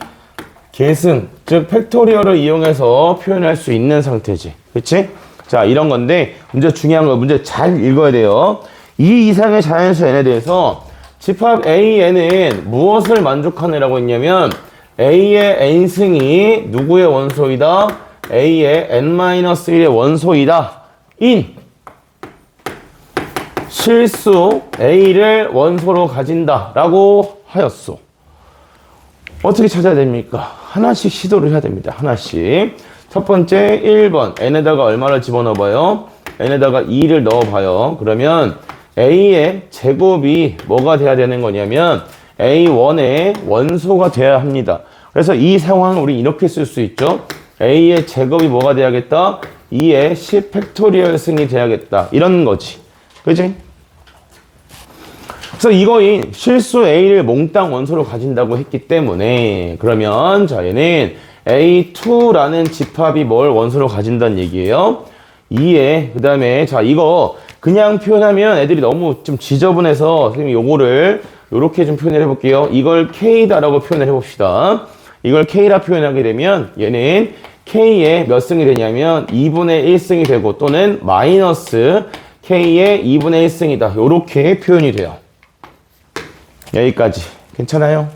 Speaker 1: 계승, 즉 팩토리얼을 이용해서 표현할 수 있는 상태지. 그치? 자, 이런 건데 문제 중요한 거 문제 잘 읽어야 돼요. 이 이상의 자연수 n에 대해서 집합 AN은 무엇을 만족하느라고 했냐면 A의 n승이 누구의 원소이다? A의 n-1의 원소이다. 인 실수 A를 원소로 가진다 라고 하였소. 어떻게 찾아야 됩니까? 하나씩 시도를 해야 됩니다. 하나씩. 첫 번째 1번 n에다가 얼마를 집어넣어봐요? n에다가 2를 넣어봐요. 그러면 A의 제곱이 뭐가 돼야 되는 거냐면 A1의 원소가 돼야 합니다. 그래서 이 상황을 우리 이렇게 쓸 수 있죠. A의 제곱이 뭐가 돼야겠다? 2의 10 팩토리얼 승이 돼야겠다. 이런 거지. 그지? 그래서 이거인 실수 A를 몽땅 원소로 가진다고 했기 때문에 그러면 자 얘는 A2라는 집합이 뭘 원소로 가진다는 얘기예요. 2에 그 다음에 자 이거 그냥 표현하면 애들이 너무 좀 지저분해서 선생님이 요거를 요렇게 좀 표현을 해볼게요. 이걸 K다라고 표현을 해봅시다. 이걸 K라 표현하게 되면 얘는 K의 몇 승이 되냐면 2분의 1승이 되고 또는 마이너스 K의 2분의 1승이다. 요렇게 표현이 돼요. 여기까지. 괜찮아요?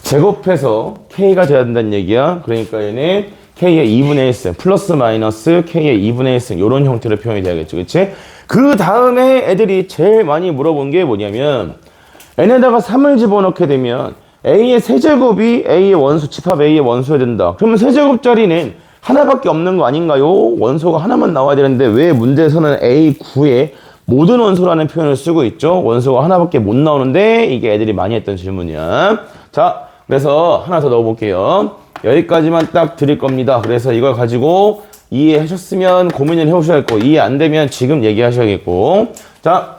Speaker 1: 제곱해서 K가 돼야 된다는 얘기야. 그러니까 얘는 K의 2분의 1승 플러스 마이너스 K의 2분의 1승 요런 형태로 표현이 돼야겠죠. 그치? 그 다음에 애들이 제일 많이 물어본 게 뭐냐면 n에다가 3을 집어넣게 되면 A의 세제곱이 A의 원소, 집합 A의 원소여야 된다. 그러면 세제곱짜리는 하나밖에 없는 거 아닌가요? 원소가 하나만 나와야 되는데 왜 문제에서는 A9에 모든 원소라는 표현을 쓰고 있죠? 원소가 하나밖에 못 나오는데 이게 애들이 많이 했던 질문이야. 자, 그래서 하나 더 넣어볼게요. 여기까지만 딱 드릴 겁니다. 그래서 이걸 가지고 이해하셨으면 고민을 해보셔야겠고 이해 안 되면 지금 얘기하셔야겠고 자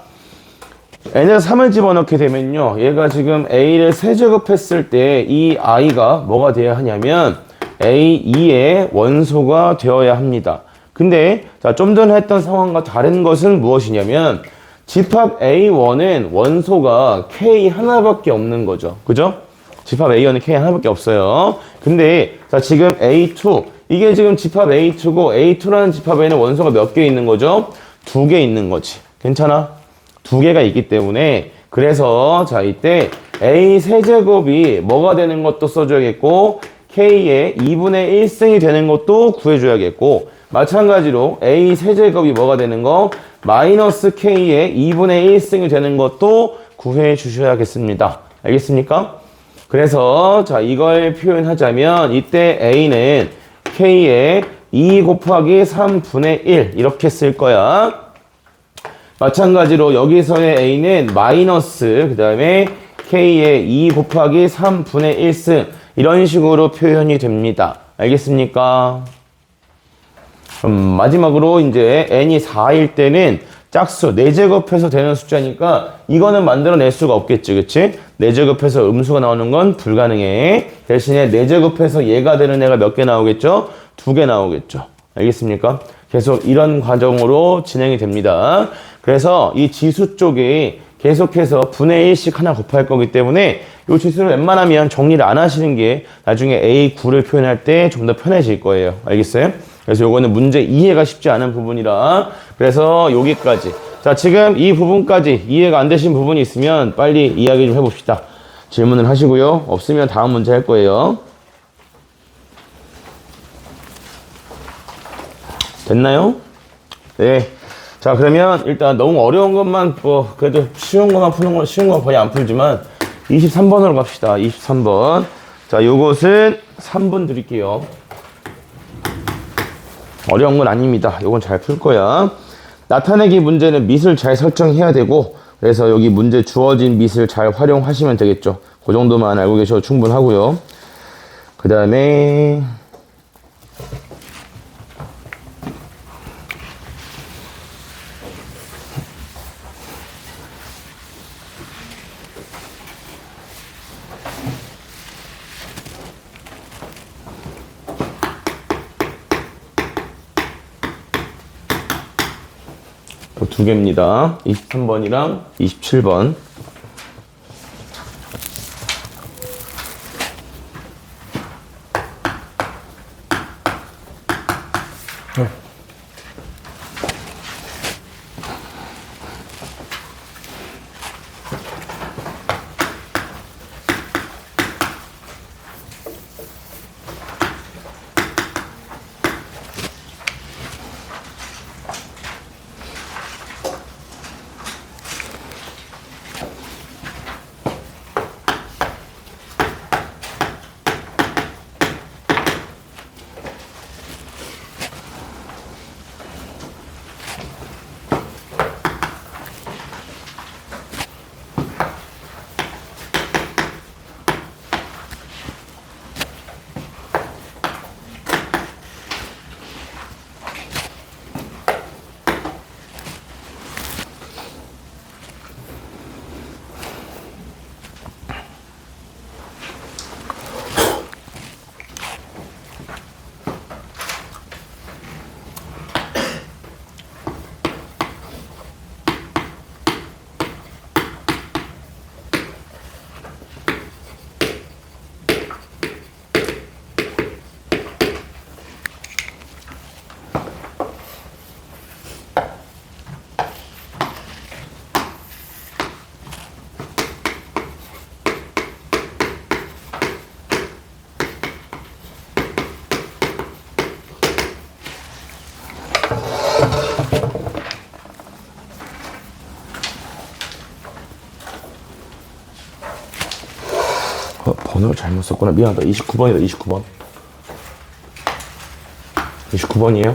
Speaker 1: n에서 3을 집어넣게 되면요 얘가 지금 a를 세제곱했을 때 이 i가 뭐가 돼야 하냐면 a2의 원소가 되어야 합니다. 근데 자, 좀 전에 했던 상황과 다른 것은 무엇이냐면 집합 A1은 원소가 K 하나밖에 없는 거죠. 그죠? 집합 A1은 K 하나밖에 없어요. 근데 자 지금 A2 이게 지금 집합 A2고 A2라는 집합에는 원소가 몇 개 있는 거죠? 2개 있는 거지. 괜찮아? 2개가 있기 때문에 그래서 자 이때 A 세제곱이 뭐가 되는 것도 써줘야겠고 K의 2분의 1승이 되는 것도 구해줘야겠고 마찬가지로 A 세제곱이 뭐가 되는 거? 마이너스 K의 2분의 1승이 되는 것도 구해 주셔야겠습니다. 알겠습니까? 그래서 자 이걸 표현하자면 이때 A는 K의 2 곱하기 3분의 1 이렇게 쓸 거야. 마찬가지로 여기서의 A는 마이너스 그 다음에 K의 2 곱하기 3분의 1승 이런 식으로 표현이 됩니다. 알겠습니까? 마지막으로 이제 n이 4일 때는 짝수 4제곱해서 되는 숫자니까 이거는 만들어낼 수가 없겠지. 그치? 4제곱해서 음수가 나오는 건 불가능해. 대신에 4제곱해서 얘가 되는 애가 몇 개 나오겠죠? 2개 나오겠죠. 알겠습니까? 계속 이런 과정으로 진행이 됩니다. 그래서 이 지수 쪽에 계속해서 분의 1씩 하나 곱할 거기 때문에 이 지수를 웬만하면 정리를 안 하시는 게 나중에 A9를 표현할 때 좀 더 편해질 거예요. 알겠어요? 그래서 요거는 문제 이해가 쉽지 않은 부분이라 그래서 여기까지. 자, 지금 이 부분까지 이해가 안 되신 부분이 있으면 빨리 이야기 좀 해봅시다. 질문을 하시고요. 없으면 다음 문제 할 거예요. 됐나요? 네. 자, 그러면 일단 너무 어려운 것만 뭐 그래도 쉬운 것만 푸는 건 쉬운 건 거의 안 풀지만 23번으로 갑시다. 23번. 자, 요것은 3분 드릴게요. 어려운 건 아닙니다. 요건 잘 풀 거야. 나타내기 문제는 밑을 잘 설정해야 되고 그래서 여기 문제 주어진 밑을 잘 활용하시면 되겠죠. 그 정도만 알고 계셔도 충분하고요. 그 다음에 두 개입니다. 23번이랑 27번. 번호를 잘못 썼구나. 미안하다. 29번이다. 29번. 29번이에요?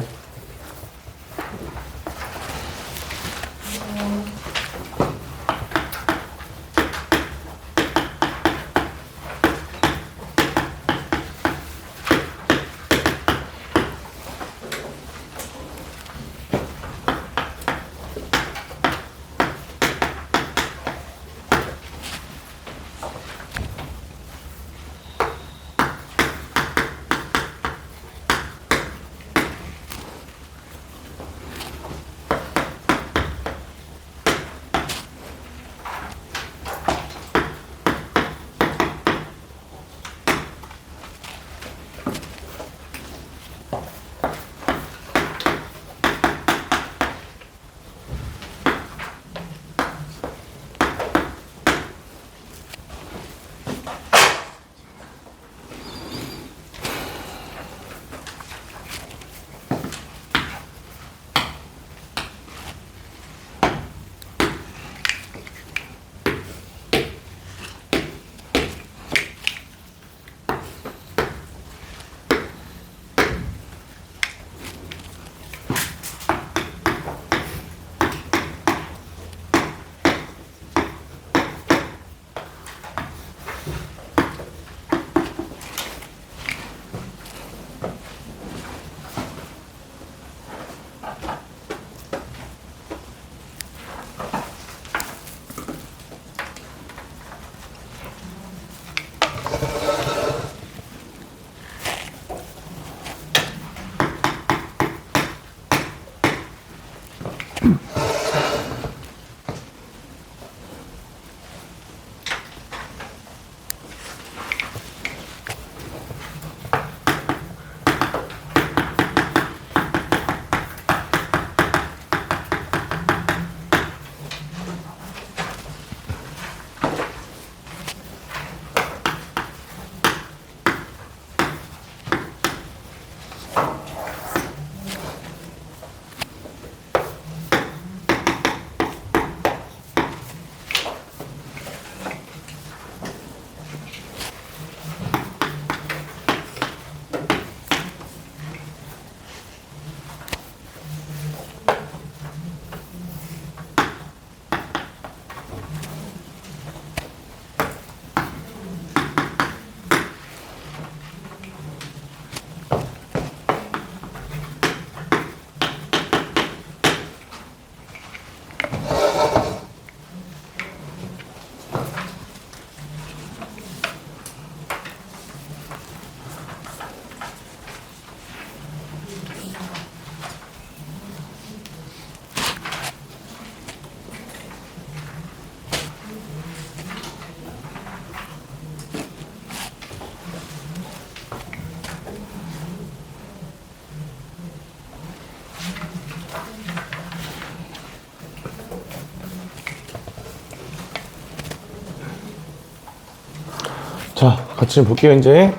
Speaker 1: 자, 같이 볼게요. 이제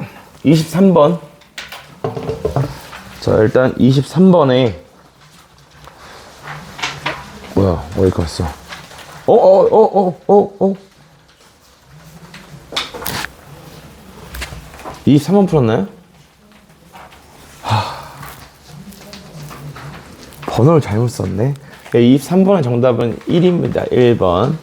Speaker 1: 23번. 자, 일단 23번에 뭐야, 어디 갔어? 23번 풀었나요? 번호를 잘못 썼네. 23번의 정답은 1입니다. 1번.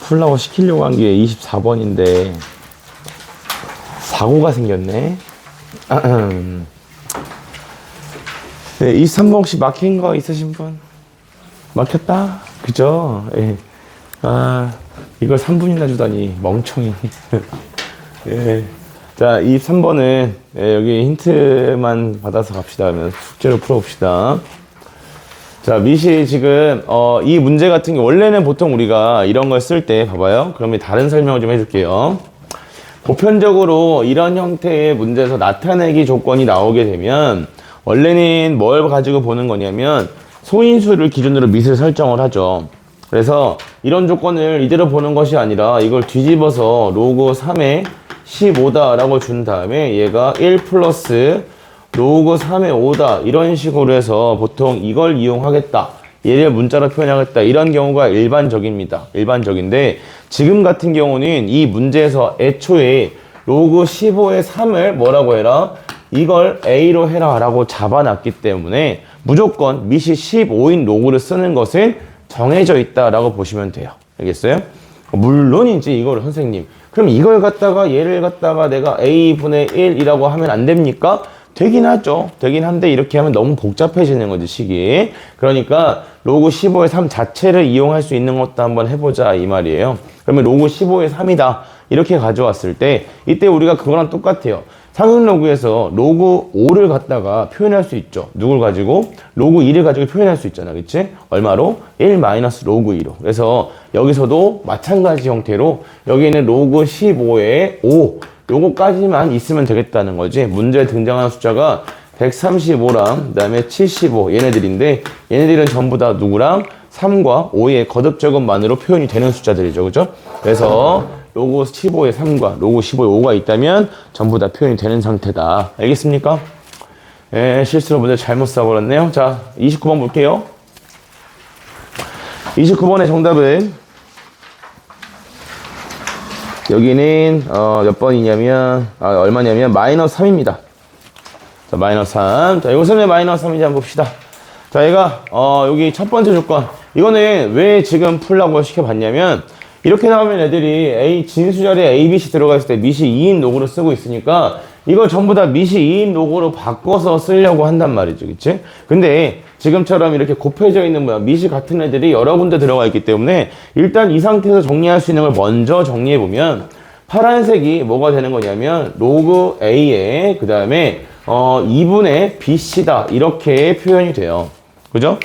Speaker 1: 풀라고 시키려고 한 게 24번인데 사고가 생겼네. 네, 23번 혹시 막힌 거 있으신 분? 막혔다? 그죠? 예. 이걸 3분이나 주다니 멍청이. 예. 자, 23번은 여기 힌트만 받아서 갑시다. 그러면 숙제로 풀어봅시다. 자, 미시 지금 이 문제 같은 게 원래는 보통 우리가 이런 걸 쓸 때 봐봐요. 그러면 다른 설명을 좀 해줄게요. 보편적으로 이런 형태의 문제에서 나타내기 조건이 나오게 되면 원래는 뭘 가지고 보는 거냐면 소인수를 기준으로 밑을 설정을 하죠. 그래서 이런 조건을 이대로 보는 것이 아니라 이걸 뒤집어서 로그 3의 15다 라고 준 다음에 얘가 1 플러스 로그 3의 5다 이런 식으로 해서 보통 이걸 이용하겠다, 얘를 문자로 표현하겠다, 이런 경우가 일반적입니다. 일반적인데 지금 같은 경우는 이 문제에서 애초에 로그 15의 3을 뭐라고 해라? 이걸 A로 해라 라고 잡아놨기 때문에 무조건 미시 15인 로그를 쓰는 것은 정해져 있다라고 보시면 돼요. 알겠어요? 물론 이제 이거를 선생님 그럼 이걸 갖다가 얘를 갖다가 내가 A분의 1이라고 하면 안 됩니까? 되긴 하죠. 되긴 한데 이렇게 하면 너무 복잡해지는 거지 식이. 그러니까 로그 15의 3 자체를 이용할 수 있는 것도 한번 해보자 이 말이에요. 그러면 로그 15의 3이다 이렇게 가져왔을 때 이때 우리가 그거랑 똑같아요. 상용로그에서 로그 5를 갖다가 표현할 수 있죠. 누굴 가지고? 로그 2를 가지고 표현할 수 있잖아. 그치? 얼마로? 1 마이너스 로그 2로. 그래서 여기서도 마찬가지 형태로 여기는 로그 15에 5 요거까지만 있으면 되겠다는 거지. 문제에 등장하는 숫자가 135랑 그 다음에 75 얘네들인데 얘네들은 전부 다 누구랑? 3과 5의 거듭적음만으로 표현이 되는 숫자들이죠. 그죠? 그래서 로그 15의 3과 로그 15의 5가 있다면 전부 다 표현이 되는 상태다. 알겠습니까? 예, 실수로 문제 잘못 써버렸네요. 자, 29번 볼게요. 29번의 정답은 여기는 몇 번이냐면 얼마냐면 마이너스 3입니다. 자, 마이너스 3. 자, 이것은 왜 마이너스 3인지 한번 봅시다. 자, 얘가 여기 첫 번째 조건. 이거는 왜 지금 풀라고 시켜봤냐면 이렇게 나오면 애들이 진수 자리에 A, B, C 들어가 있을 때 미시 2인 로그로 쓰고 있으니까 이걸 전부 다 미시 2인 로그로 바꿔서 쓰려고 한단 말이죠. 그치? 근데 지금처럼 이렇게 곱해져 있는 미시 같은 애들이 여러 군데 들어가 있기 때문에 일단 이 상태에서 정리할 수 있는 걸 먼저 정리해보면 파란색이 뭐가 되는 거냐면 로그 A에 그 다음에 2분의 BC다 이렇게 표현이 돼요. 그죠?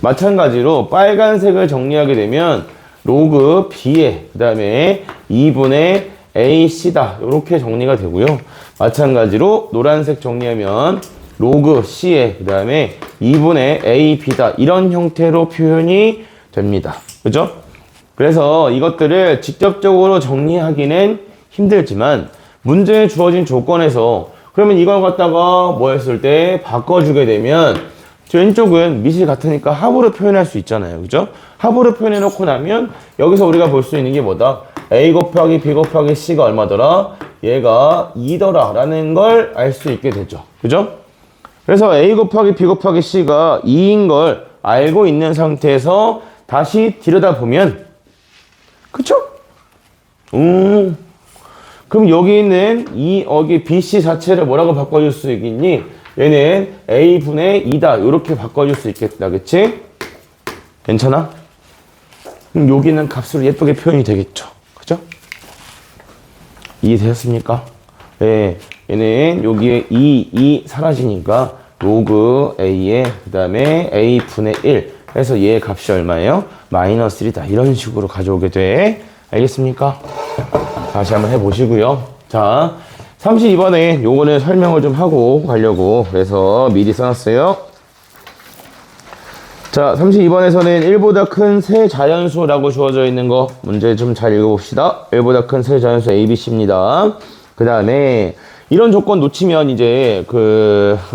Speaker 1: 마찬가지로 빨간색을 정리하게 되면 로그 B에 그 다음에 2분의 AC다 이렇게 정리가 되고요. 마찬가지로 노란색 정리하면 로그 C에 그 다음에 2분의 AB다 이런 형태로 표현이 됩니다. 그죠? 그래서 이것들을 직접적으로 정리하기는 힘들지만 문제에 주어진 조건에서 그러면 이걸 갖다가 뭐 했을 때 바꿔주게 되면 왼쪽은 미시 같으니까 합으로 표현할 수 있잖아요. 그죠? 합으로 표현해 놓고 나면 여기서 우리가 볼 수 있는 게 뭐다? A 곱하기 B 곱하기 C가 얼마더라? 얘가 2더라 라는 걸 알 수 있게 되죠. 그죠? 그래서 A 곱하기 B 곱하기 C가 2인 걸 알고 있는 상태에서 다시 들여다보면 그쵸? 그럼 여기 있는 여기 BC 자체를 뭐라고 바꿔줄 수 있겠니? 얘는 A분의 2다 이렇게 바꿔줄 수 있겠다. 그치? 괜찮아? 그럼 여기는 값으로 예쁘게 표현이 되겠죠. 그죠? 이해되셨습니까? 네, 얘는 여기에 2 사라지니까 로그 A에 그 다음에 A분의 1 해서 얘의 값이 얼마예요? 마이너스 1이다. 이런 식으로 가져오게 돼. 알겠습니까? 다시 한번 해보시고요. 자, 32번에 요거는 설명을 좀 하고 가려고 그래서 미리 써놨어요. 자, 32번에서는 1보다 큰 세 자연수라고 주어져 있는 거 문제 좀 잘 읽어봅시다. 1보다 큰 세 자연수 A, B, C입니다. 그 다음에 이런 조건 놓치면 이제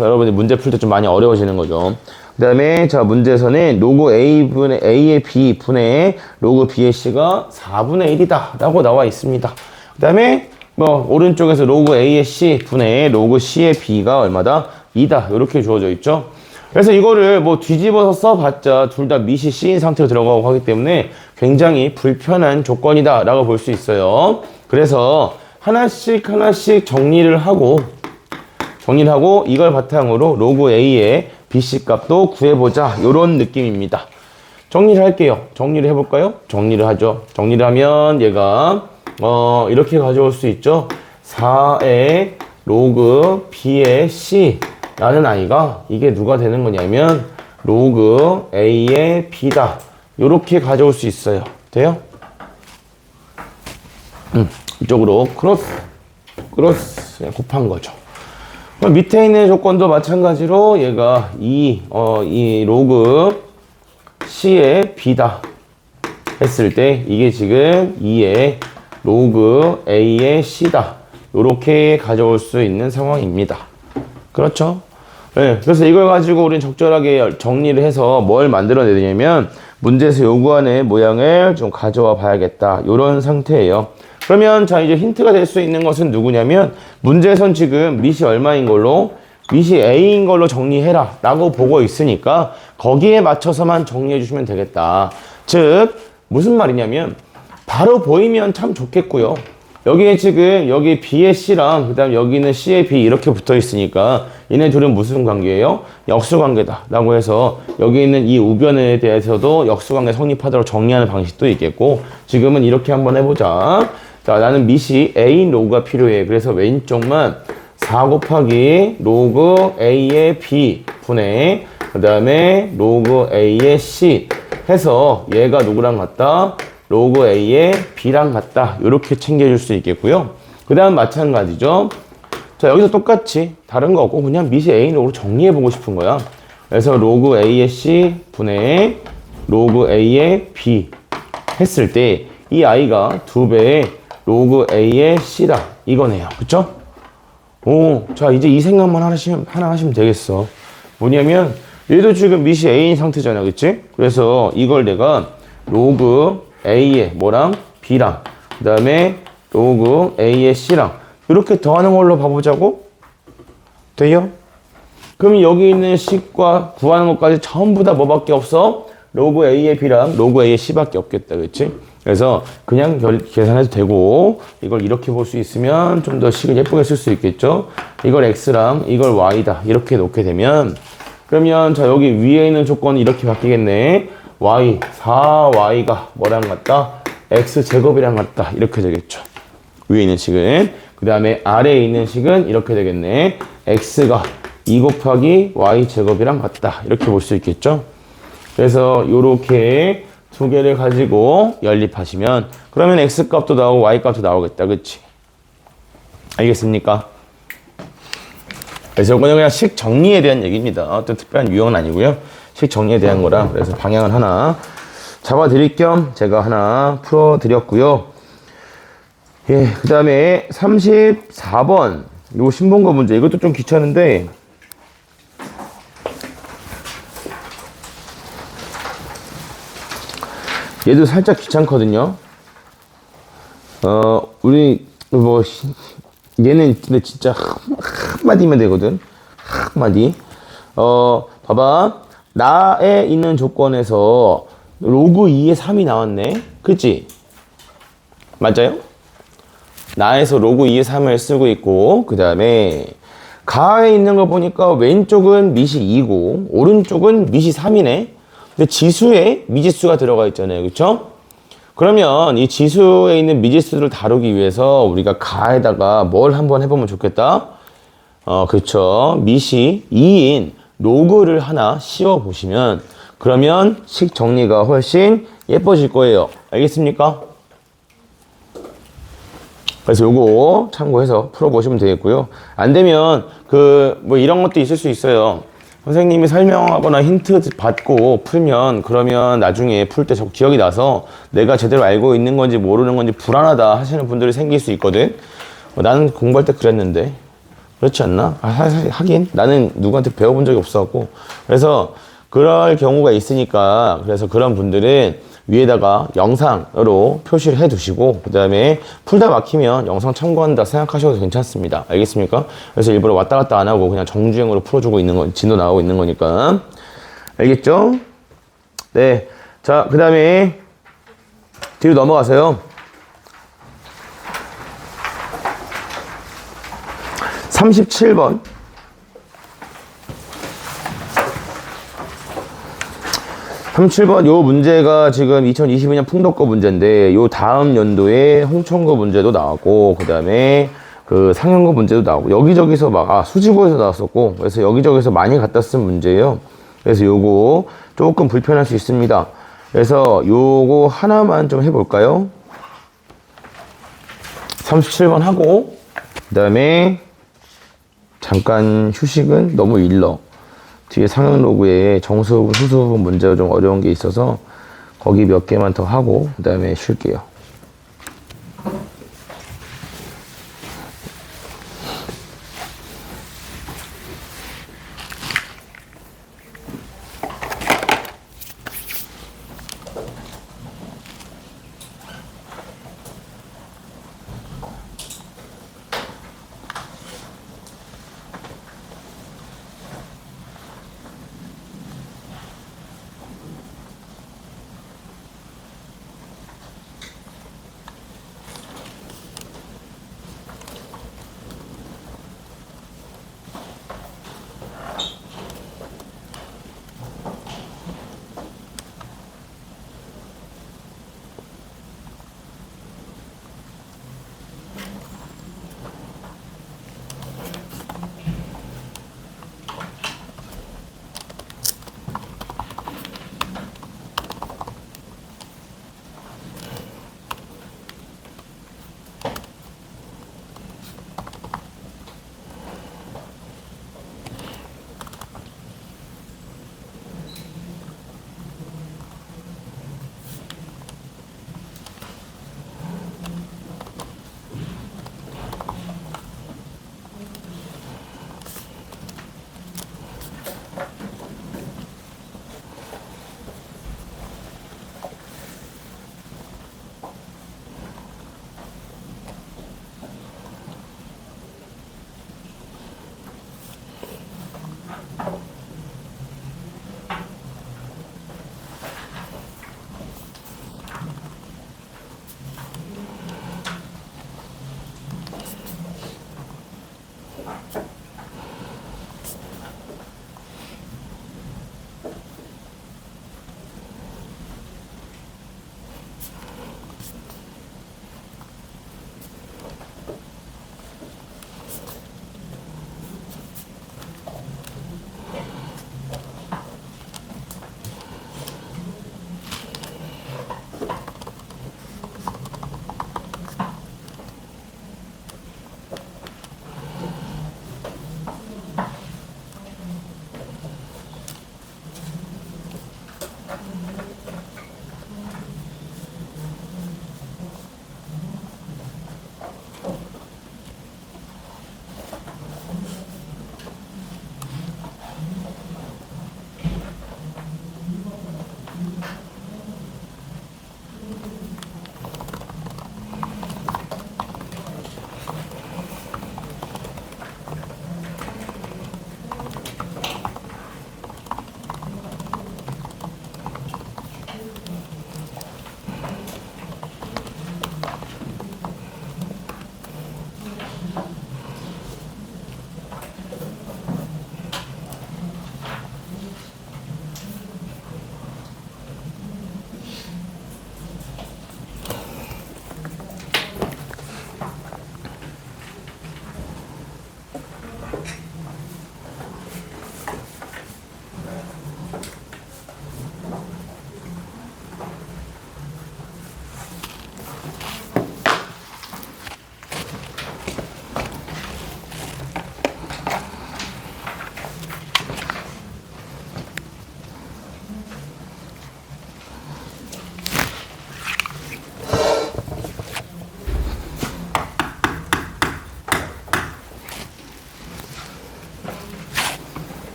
Speaker 1: 여러분이 문제 풀 때 좀 많이 어려워지는 거죠. 그 다음에 자, 문제에서는 로그 A분의 A의 B 분의 로그 B의 C가 4분의 1이다 라고 나와 있습니다. 그 다음에 오른쪽에서 로그 A의 C 분의 로그 C의 B가 얼마다? 2다 이렇게 주어져 있죠. 그래서 이거를 뒤집어서 써봤자 둘 다 미시 C인 상태로 들어가고 하기 때문에 굉장히 불편한 조건이다 라고 볼 수 있어요. 그래서 하나씩 정리를 하고 이걸 바탕으로 로그 A의 BC 값도 구해보자 이런 느낌입니다. 정리를 할게요. 정리를 해볼까요? 정리를 하죠. 정리를 하면 얘가 이렇게 가져올 수 있죠. 4의 로그 B의 C 라는 아이가 이게 누가 되는 거냐면 로그 A의 B다 이렇게 가져올 수 있어요. 돼요? 이쪽으로 크로스 곱한 거죠. 밑에 있는 조건도 마찬가지로 얘가 이 로그 C의 B다 했을 때 이게 지금 2의 로그 A의 C다 이렇게 가져올 수 있는 상황입니다. 그렇죠? 네, 그래서 이걸 가지고 우리는 적절하게 정리를 해서 뭘 만들어내냐면 문제에서 요구하는 모양을 좀 가져와 봐야겠다. 이런 상태예요. 그러면 자 이제 힌트가 될 수 있는 것은 누구냐면 문제에선 지금 밑이 얼마인 걸로 밑이 A인 걸로 정리해라 라고 보고 있으니까 거기에 맞춰서만 정리해 주시면 되겠다. 즉 무슨 말이냐면 바로 보이면 참 좋겠고요. 여기에 지금 여기 B의 C랑 그 다음 여기는 C의 B 이렇게 붙어 있으니까 얘네 둘은 무슨 관계예요? 역수관계다 라고 해서 여기 있는 이 우변에 대해서도 역수관계 성립하도록 정리하는 방식도 있겠고 지금은 이렇게 한번 해보자. 자 나는 밑이 A인 로그가 필요해. 그래서 왼쪽만 4 곱하기 로그 A의 B 분의 그 다음에 로그 A의 C 해서 얘가 누구랑 같다? 로그 A의 B랑 같다. 이렇게 챙겨줄 수 있겠고요. 그 다음 마찬가지죠. 자 여기서 똑같이 다른 거 없고 그냥 밑이 A인 로그로 정리해보고 싶은 거야. 그래서 로그 A의 C 분의 로그 A의 B 했을 때 이 I가 2배의 로그 A의 C다. 이거네요. 그쵸? 오, 자 이제 이 생각만 하나 하시면 되겠어. 뭐냐면 얘도 지금 밑이 A인 상태잖아. 그치? 그래서 이걸 내가 로그 A의 뭐랑 B랑 그 다음에 로그 A의 C랑 이렇게 더하는 걸로 봐보자고. 돼요? 그럼 여기 있는 C과 구하는 것까지 전부 다 뭐밖에 없어? 로그 A의 B랑 로그 A의 C밖에 없겠다. 그치? 그래서 그냥 계산해도 되고 이걸 이렇게 볼 수 있으면 좀 더 식을 예쁘게 쓸 수 있겠죠. 이걸 X랑 이걸 Y다 이렇게 놓게 되면 그러면 자 여기 위에 있는 조건이 이렇게 바뀌겠네. Y 4Y가 뭐랑 같다? X제곱이랑 같다 이렇게 되겠죠. 위에 있는 식은 그 다음에 아래에 있는 식은 이렇게 되겠네. X가 2 곱하기 Y제곱이랑 같다 이렇게 볼 수 있겠죠. 그래서 요렇게 두 개를 가지고 연립하시면 그러면 X값도 나오고 Y값도 나오겠다. 그치? 알겠습니까? 그래서 이거는 그냥 식 정리에 대한 얘기입니다. 어떤 특별한 유형은 아니고요. 식 정리에 대한 거라 그래서 방향을 하나 잡아드릴 겸 제가 하나 풀어드렸고요. 예, 그 다음에 34번 요 신본거 문제 이것도 좀 귀찮은데 얘도 살짝 귀찮거든요. 우리 뭐 얘는 근데 진짜 한마디면 되거든. 한마디. 봐봐. 나에 있는 조건에서 로그 2의 3이 나왔네. 그치? 맞아요? 나에서 로그 2의 3을 쓰고 있고 그 다음에 가에 있는 거 보니까 왼쪽은 밑이 2고 오른쪽은 밑이 3이네. 근데 지수에 미지수가 들어가 있잖아요. 그쵸? 그러면 이 지수에 있는 미지수를 다루기 위해서 우리가 가에다가 뭘 한번 해보면 좋겠다. 그쵸. 밑이 2인 로그를 하나 씌워 보시면 그러면 식 정리가 훨씬 예뻐질 거예요. 알겠습니까? 그래서 요거 참고해서 풀어보시면 되겠고요. 안 되면 뭐 이런 것도 있을 수 있어요. 선생님이 설명하거나 힌트 받고 풀면 그러면 나중에 풀 때 자꾸 기억이 나서 내가 제대로 알고 있는 건지 모르는 건지 불안하다 하시는 분들이 생길 수 있거든. 나는 공부할 때 그랬는데 그렇지 않나? 하긴 나는 누구한테 배워본 적이 없어갖고 그래서 그럴 경우가 있으니까 그래서 그런 분들은 위에다가 영상으로 표시를 해 두시고 그 다음에 풀다 막히면 영상 참고한다 생각하셔도 괜찮습니다. 알겠습니까? 그래서 일부러 왔다 갔다 안 하고 그냥 정주행으로 풀어주고 있는 거, 진도 나오고 있는 거니까. 알겠죠? 네. 자, 그 다음에 뒤로 넘어가세요. 37번. 37번 요 문제가 지금 2022년 풍덕거 문제인데 요 다음 연도에 홍천거 문제도 나왔고 그 다음에 그 상현거 문제도 나오고 여기저기서 막 수지고에서 나왔었고 그래서 여기저기서 많이 갖다 쓴 문제예요. 그래서 요거 조금 불편할 수 있습니다. 그래서 요거 하나만 좀 해볼까요? 37번 하고 그 다음에 잠깐 휴식은 너무 일러. 뒤에 상형 로그에 정수분, 수수분 문제가 좀 어려운 게 있어서 거기 몇 개만 더 하고 그 다음에 쉴게요.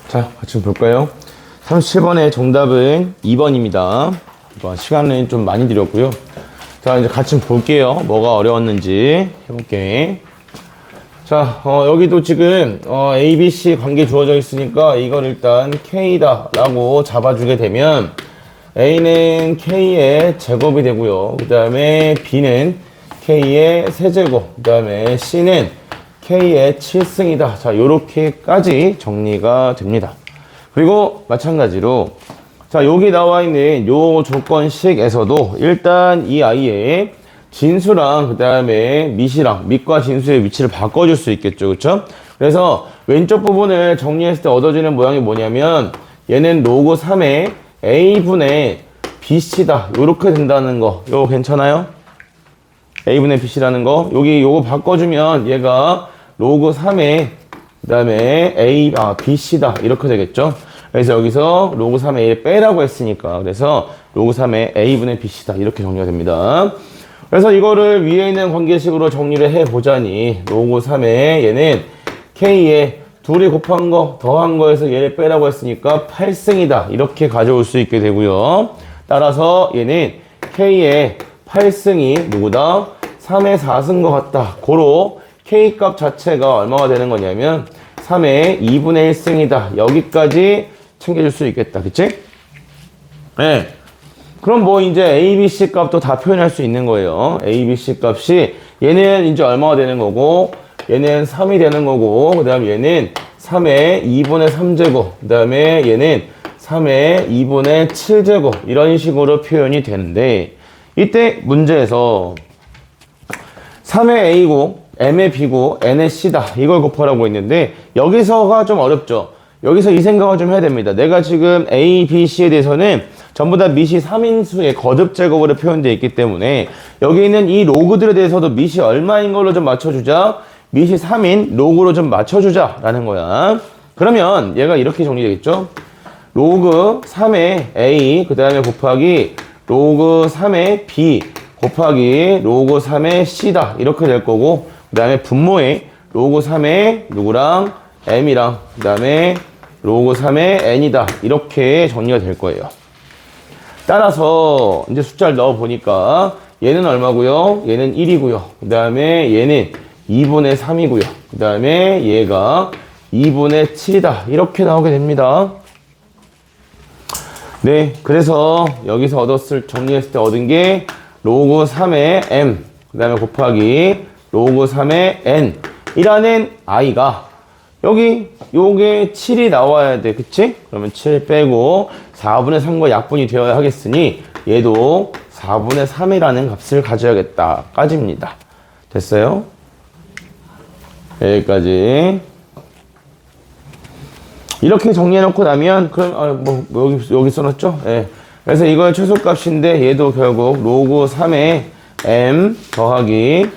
Speaker 1: 자, 같이 볼까요? 37번의 정답은 2번입니다. 시간은 좀 많이 드렸고요. 자, 이제 같이 볼게요. 뭐가 어려웠는지 해볼게. 자, 여기도 지금 A, B, C 관계 주어져 있으니까 이걸 일단 K다 라고 잡아주게 되면 A는 K의 제곱이 되고요. 그 다음에 B는 K의 세제곱, 그 다음에 C는 K의 7승이다. 자, 요렇게까지 정리가 됩니다. 그리고 마찬가지로 자, 여기 나와 있는 요 조건식에서도 일단 이 아이의 진수랑 그 다음에 밑과 진수의 위치를 바꿔줄 수 있겠죠. 그쵸? 그래서 왼쪽 부분을 정리했을 때 얻어지는 모양이 뭐냐면 얘는 로그 3의 A분의 BC다. 요렇게 된다는 거. 요거 괜찮아요? A분의 BC라는 거. 여기 요거 바꿔주면 얘가 로그 3의 그 다음에 BC다. 이렇게 되겠죠. 그래서 여기서 로그 3의 A를 빼라고 했으니까 그래서 로그 3의 A분의 BC다. 이렇게 정리가 됩니다. 그래서 이거를 위에 있는 관계식으로 정리를 해보자니 로그 3의 얘는 K에 둘이 곱한 거 더한 거에서 얘를 빼라고 했으니까 8승이다. 이렇게 가져올 수 있게 되고요. 따라서 얘는 K의 8승이 누구다? 3의 4승 것 같다. 고로 K 값 자체가 얼마가 되는 거냐면 3의 2분의 1승이다. 여기까지 챙겨줄 수 있겠다. 그치? 네. 그럼 뭐 이제 A, B, C 값도 다 표현할 수 있는 거예요. A, B, C 값이 얘는 이제 얼마가 되는 거고 얘는 3이 되는 거고 그 다음 얘는 3의 2분의 3제곱 그 다음에 얘는 3의 2분의 7제곱 이런 식으로 표현이 되는데 이때 문제에서 3의 A고 M의 B고 N의 C다 이걸 곱하라고 했는데 여기서가 좀 어렵죠. 여기서 이 생각을 좀 해야 됩니다. 내가 지금 A, B, C에 대해서는 전부 다 밑이 3인수의 거듭 제곱으로 표현되어 있기 때문에 여기 있는 이 로그들에 대해서도 밑이 얼마인 걸로 좀 맞춰주자. 밑이 3인 로그로 좀 맞춰주자 라는 거야. 그러면 얘가 이렇게 정리되겠죠. 로그 3의 A 그 다음에 곱하기 로그 3의 B 곱하기 로그 3의 C다 이렇게 될 거고 그 다음에 분모에 로그 3의 누구랑 M이랑 그 다음에 로그 3의 N이다 이렇게 정리가 될 거예요. 따라서 이제 숫자를 넣어 보니까 얘는 얼마고요? 얘는 1이고요. 그 다음에 얘는 2분의 3이고요. 그 다음에 얘가 2분의 7이다. 이렇게 나오게 됩니다. 네, 그래서 여기서 정리했을 때 얻은 게 로그 3의 M 그 다음에 곱하기 로그 3의 N 이라는 I가 여기 요게 7이 나와야 돼. 그치? 그러면 7 빼고 4분의 3과 약분이 되어야 하겠으니 얘도 4분의 3이라는 값을 가져야겠다 까지입니다. 됐어요? 여기까지 이렇게 정리해놓고 나면 그럼 여기 써놨죠? 예. 그래서 이걸 최소값인데 얘도 결국 로그 3의 M 더하기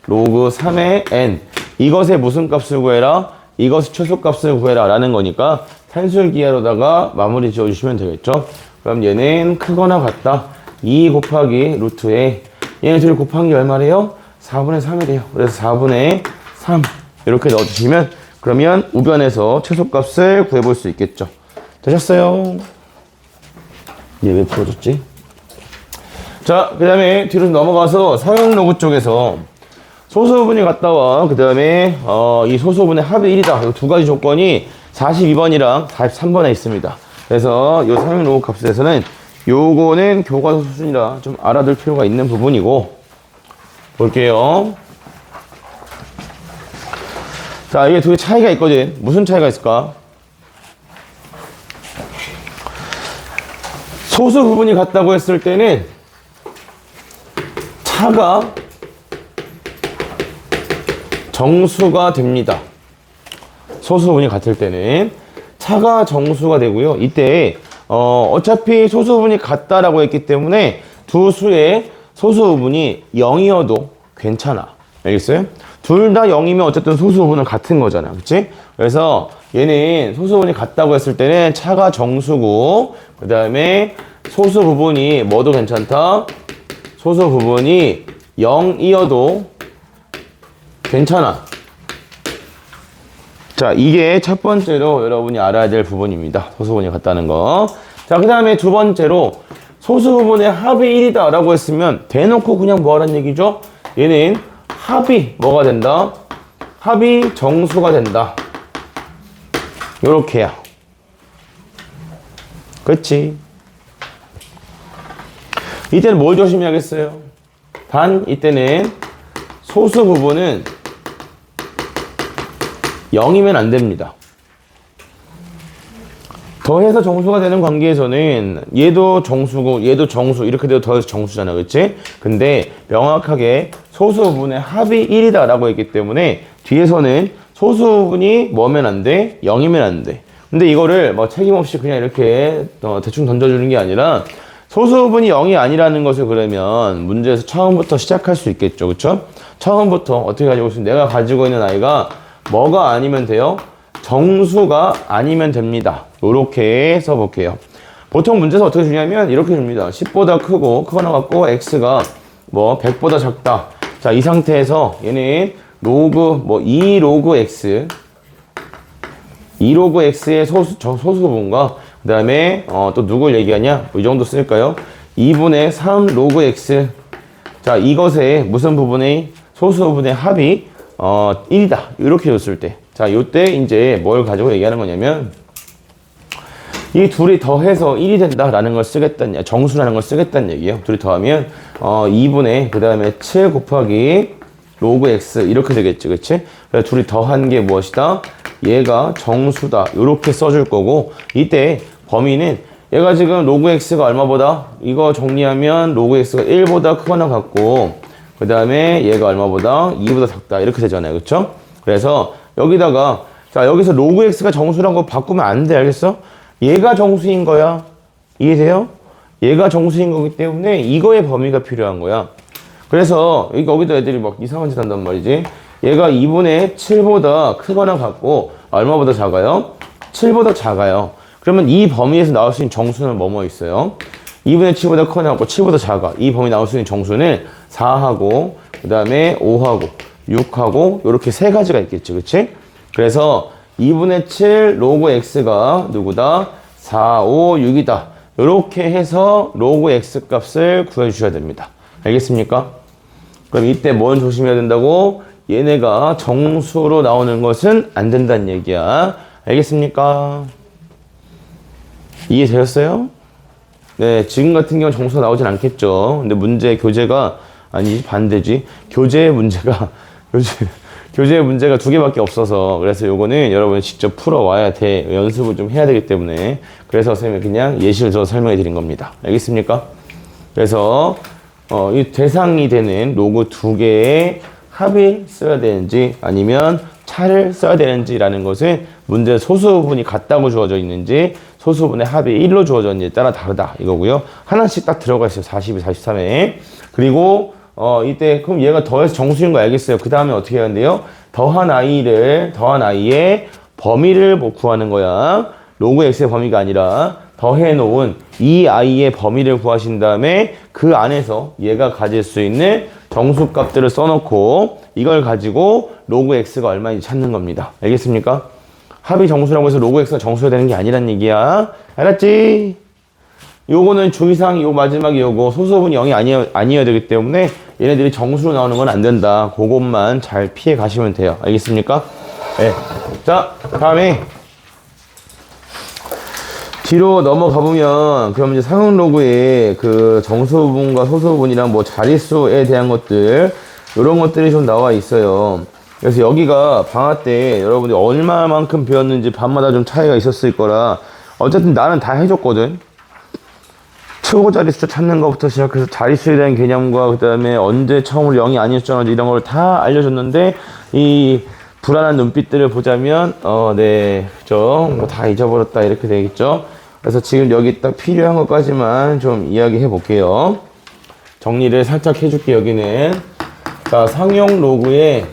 Speaker 1: 로그 3의 N 이것의 무슨 값을 구해라? 이것의 최소값을 구해라 라는 거니까 산술기하로다가 마무리 지어주시면 되겠죠. 그럼 얘는 크거나 같다. 2 곱하기 루트 A 얘네 둘이 곱한 게 얼마래요? 4분의 3이래요. 그래서 4분의 3 이렇게 넣어주시면 그러면 우변에서 최소값을 구해볼 수 있겠죠. 되셨어요? 얘 왜 풀어줬지? 자, 그 다음에 뒤로 넘어가서 사용 로그 쪽에서 소수분이 갔다 와. 그 다음에 이 소수분의 합이 1이다. 이 두 가지 조건이 42번이랑 43번에 있습니다. 그래서 이 사용 로그 값에서는 요거는 교과서 수준이라 좀 알아둘 필요가 있는 부분이고 볼게요. 자, 이게 두 개 차이가 있거든. 무슨 차이가 있을까? 소수 부분이 같다고 했을 때는 차가 정수가 됩니다. 소수 부분이 같을 때는 차가 정수가 되고요. 이때 어차피 소수 부분이 같다라고 했기 때문에 두 수의 소수 부분이 0이어도 괜찮아. 알겠어요? 둘 다 0이면 어쨌든 소수 부분은 같은 거잖아. 그치? 그래서 얘는 소수 부분이 같다고 했을 때는 차가 정수고, 그 다음에 소수 부분이 뭐도 괜찮다? 소수 부분이 0이어도 괜찮아. 자, 이게 첫 번째로 여러분이 알아야 될 부분입니다. 소수 부분이 같다는 거. 자, 그 다음에 두 번째로 소수 부분의 합이 1이다 라고 했으면 대놓고 그냥 뭐 하라는 얘기죠? 얘는 합이 뭐가 된다? 합이 정수가 된다. 요렇게야. 그렇지? 이때는 뭘 조심해야겠어요? 단 이때는 소수 부분은 0이면 안 됩니다. 더해서 정수가 되는 관계에서는 얘도 정수고 얘도 정수 이렇게 돼도 더해서 정수잖아. 그치? 근데 명확하게 소수 부분의 합이 1이다 라고 했기 때문에 뒤에서는 소수 부분이 뭐면 안 돼? 0이면 안 돼. 근데 이거를 뭐 책임없이 그냥 이렇게 대충 던져주는 게 아니라 소수 부분이 0이 아니라는 것을 그러면 문제에서 처음부터 시작할 수 있겠죠. 그쵸? 처음부터 어떻게 가지고 있으면 내가 가지고 있는 아이가 뭐가 아니면 돼요? 정수가 아니면 됩니다. 이렇게 써볼게요. 보통 문제에서 어떻게 주냐면 이렇게 줍니다. 10보다 크고 크거나 같고 x가 뭐 100보다 작다. 자, 이 상태에서 얘는 로그 뭐 2 로그 x 2 로그 x의 소수 부분과 그 다음에 또 누굴 얘기하냐? 뭐 이 정도 쓸까요? 2분의 3 로그 x. 자, 이것의 무슨 부분의 소수 부분의 합이 1이다. 이렇게 줬을 때. 자, 요때 이제 뭘 가지고 얘기하는 거냐면 이 둘이 더해서 1이 된다라는 걸 쓰겠다는, 정수라는 걸 쓰겠다는 얘기예요. 둘이 더하면 2분의 그 다음에 7 곱하기 로그 x 이렇게 되겠지. 그치? 그래서 둘이 더한 게 무엇이다? 얘가 정수다. 이렇게 써줄 거고, 이때 범위는 얘가 지금 로그 x가 얼마보다? 이거 정리하면 로그 x가 1보다 크거나 같고, 그 다음에 얘가 얼마보다? 2보다 작다. 이렇게 되잖아요. 그쵸? 그래서 여기다가, 자, 여기서 로그 x가 정수라고 바꾸면 안 돼. 알겠어? 얘가 정수인 거야. 이해돼요? 얘가 정수인 거기 때문에 이거의 범위가 필요한 거야. 그래서 여기다 애들이 막 이상한 짓 한단 말이지. 얘가 2분의 7보다 크거나 같고 얼마보다 작아요? 7보다 작아요. 그러면 이 범위에서 나올 수 있는 정수는 뭐뭐 있어요? 2분의 7보다 크거나 같고 7보다 작아. 이 범위 나올 수 있는 정수는 4하고 그 다음에 5하고 6하고 이렇게 세 가지가 있겠지. 그치? 그래서 2분의 7 로그 x가 누구다? 4, 5, 6이다. 이렇게 해서 로그 x 값을 구해주셔야 됩니다. 알겠습니까? 그럼 이때 뭘 조심해야 된다고? 얘네가 정수로 나오는 것은 안 된다는 얘기야. 알겠습니까? 이해되셨어요? 네, 지금 같은 경우는 정수가 나오진 않겠죠. 근데 문제 교재가 아니지, 반대지. 교재의 문제가 교재의 문제가 두 개밖에 없어서, 그래서 요거는 여러분이 직접 풀어와야 돼. 연습을 좀 해야 되기 때문에. 그래서 선생님이 그냥 예시를 들어 설명해 드린 겁니다. 알겠습니까? 그래서 이 대상이 되는 로그 두 개의 합을 써야 되는지 아니면 차를 써야 되는지라는 것은 문제 소수 부분이 같다고 주어져 있는지 소수 부분의 합이 1로 주어져 있는지에 따라 다르다 이거고요. 하나씩 딱 들어가 있어요. 42, 43에. 그리고 이때 그럼 얘가 더해서 정수인 거 알겠어요. 그 다음에 어떻게 해야 하는데요? 더한 아이의 범위를 뭐 구하는 거야. 로그 x의 범위가 아니라 더해 놓은 이 아이의 범위를 구하신 다음에 그 안에서 얘가 가질 수 있는 정수 값들을 써놓고 이걸 가지고 로그 x가 얼마인지 찾는 겁니다. 알겠습니까? 합이 정수라고 해서 로그 x가 정수가 되는 게 아니란 얘기야. 알았지? 요거는 주의사항, 요 마지막에 요거 소수분이 0이 아니어야 되기 때문에 얘네들이 정수로 나오는 건 안 된다. 그것만 잘 피해 가시면 돼요. 알겠습니까? 네. 자, 다음에 뒤로 넘어가 보면 그럼 이제 상응 로그에 그 정수 부분과 소수 부분이랑 뭐 자릿수에 대한 것들 이런 것들이 좀 나와 있어요. 그래서 여기가 방학 때 여러분들이 얼마만큼 배웠는지 밤마다 좀 차이가 있었을 거라 어쨌든 나는 다 해줬거든. 최고 자릿수 찾는 것부터 시작해서 자릿수에 대한 개념과 그 다음에 언제 처음으로 0이 아니었잖아 이런 걸 다 알려줬는데 이 불안한 눈빛들을 보자면, 네, 그죠? 뭐 다 잊어버렸다, 이렇게 되겠죠? 그래서 지금 여기 딱 필요한 것까지만 좀 이야기해 볼게요. 정리를 살짝 해줄게요, 여기는. 자, 상용 로그에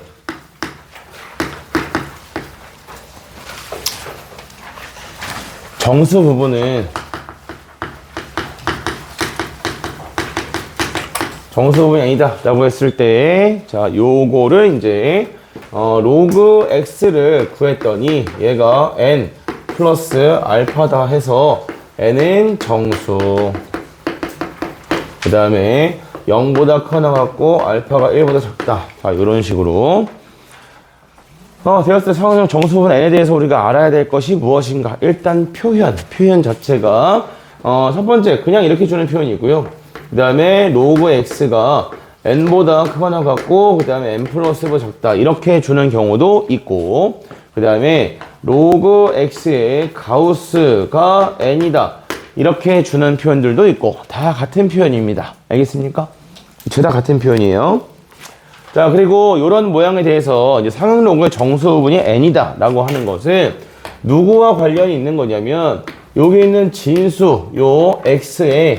Speaker 1: 정수 부분은 정수 부분이 아니다 라고 했을 때, 자, 요거를 이제 로그 x를 구했더니 얘가 n 플러스 알파다 해서 n은 정수, 그 다음에 0보다 커나 갖고 알파가 1보다 작다. 자, 이런 식으로 되었을 때 상황적 정수분 n에 대해서 우리가 알아야 될 것이 무엇인가. 일단 표현 자체가 첫 번째 그냥 이렇게 주는 표현이 있고요. 그 다음에 로그 x가 n보다 크거나 같고, 그 다음에 n 플러스보다 작다 이렇게 주는 경우도 있고, 그 다음에 로그 x의 가우스가 n이다 이렇게 주는 표현들도 있고, 다 같은 표현입니다. 알겠습니까? 죄다 같은 표현이에요. 자, 그리고 이런 모양에 대해서 이제 상형 로그의 정수 부분이 n이다 라고 하는 것은 누구와 관련이 있는 거냐면, 여기 있는 진수 요 x의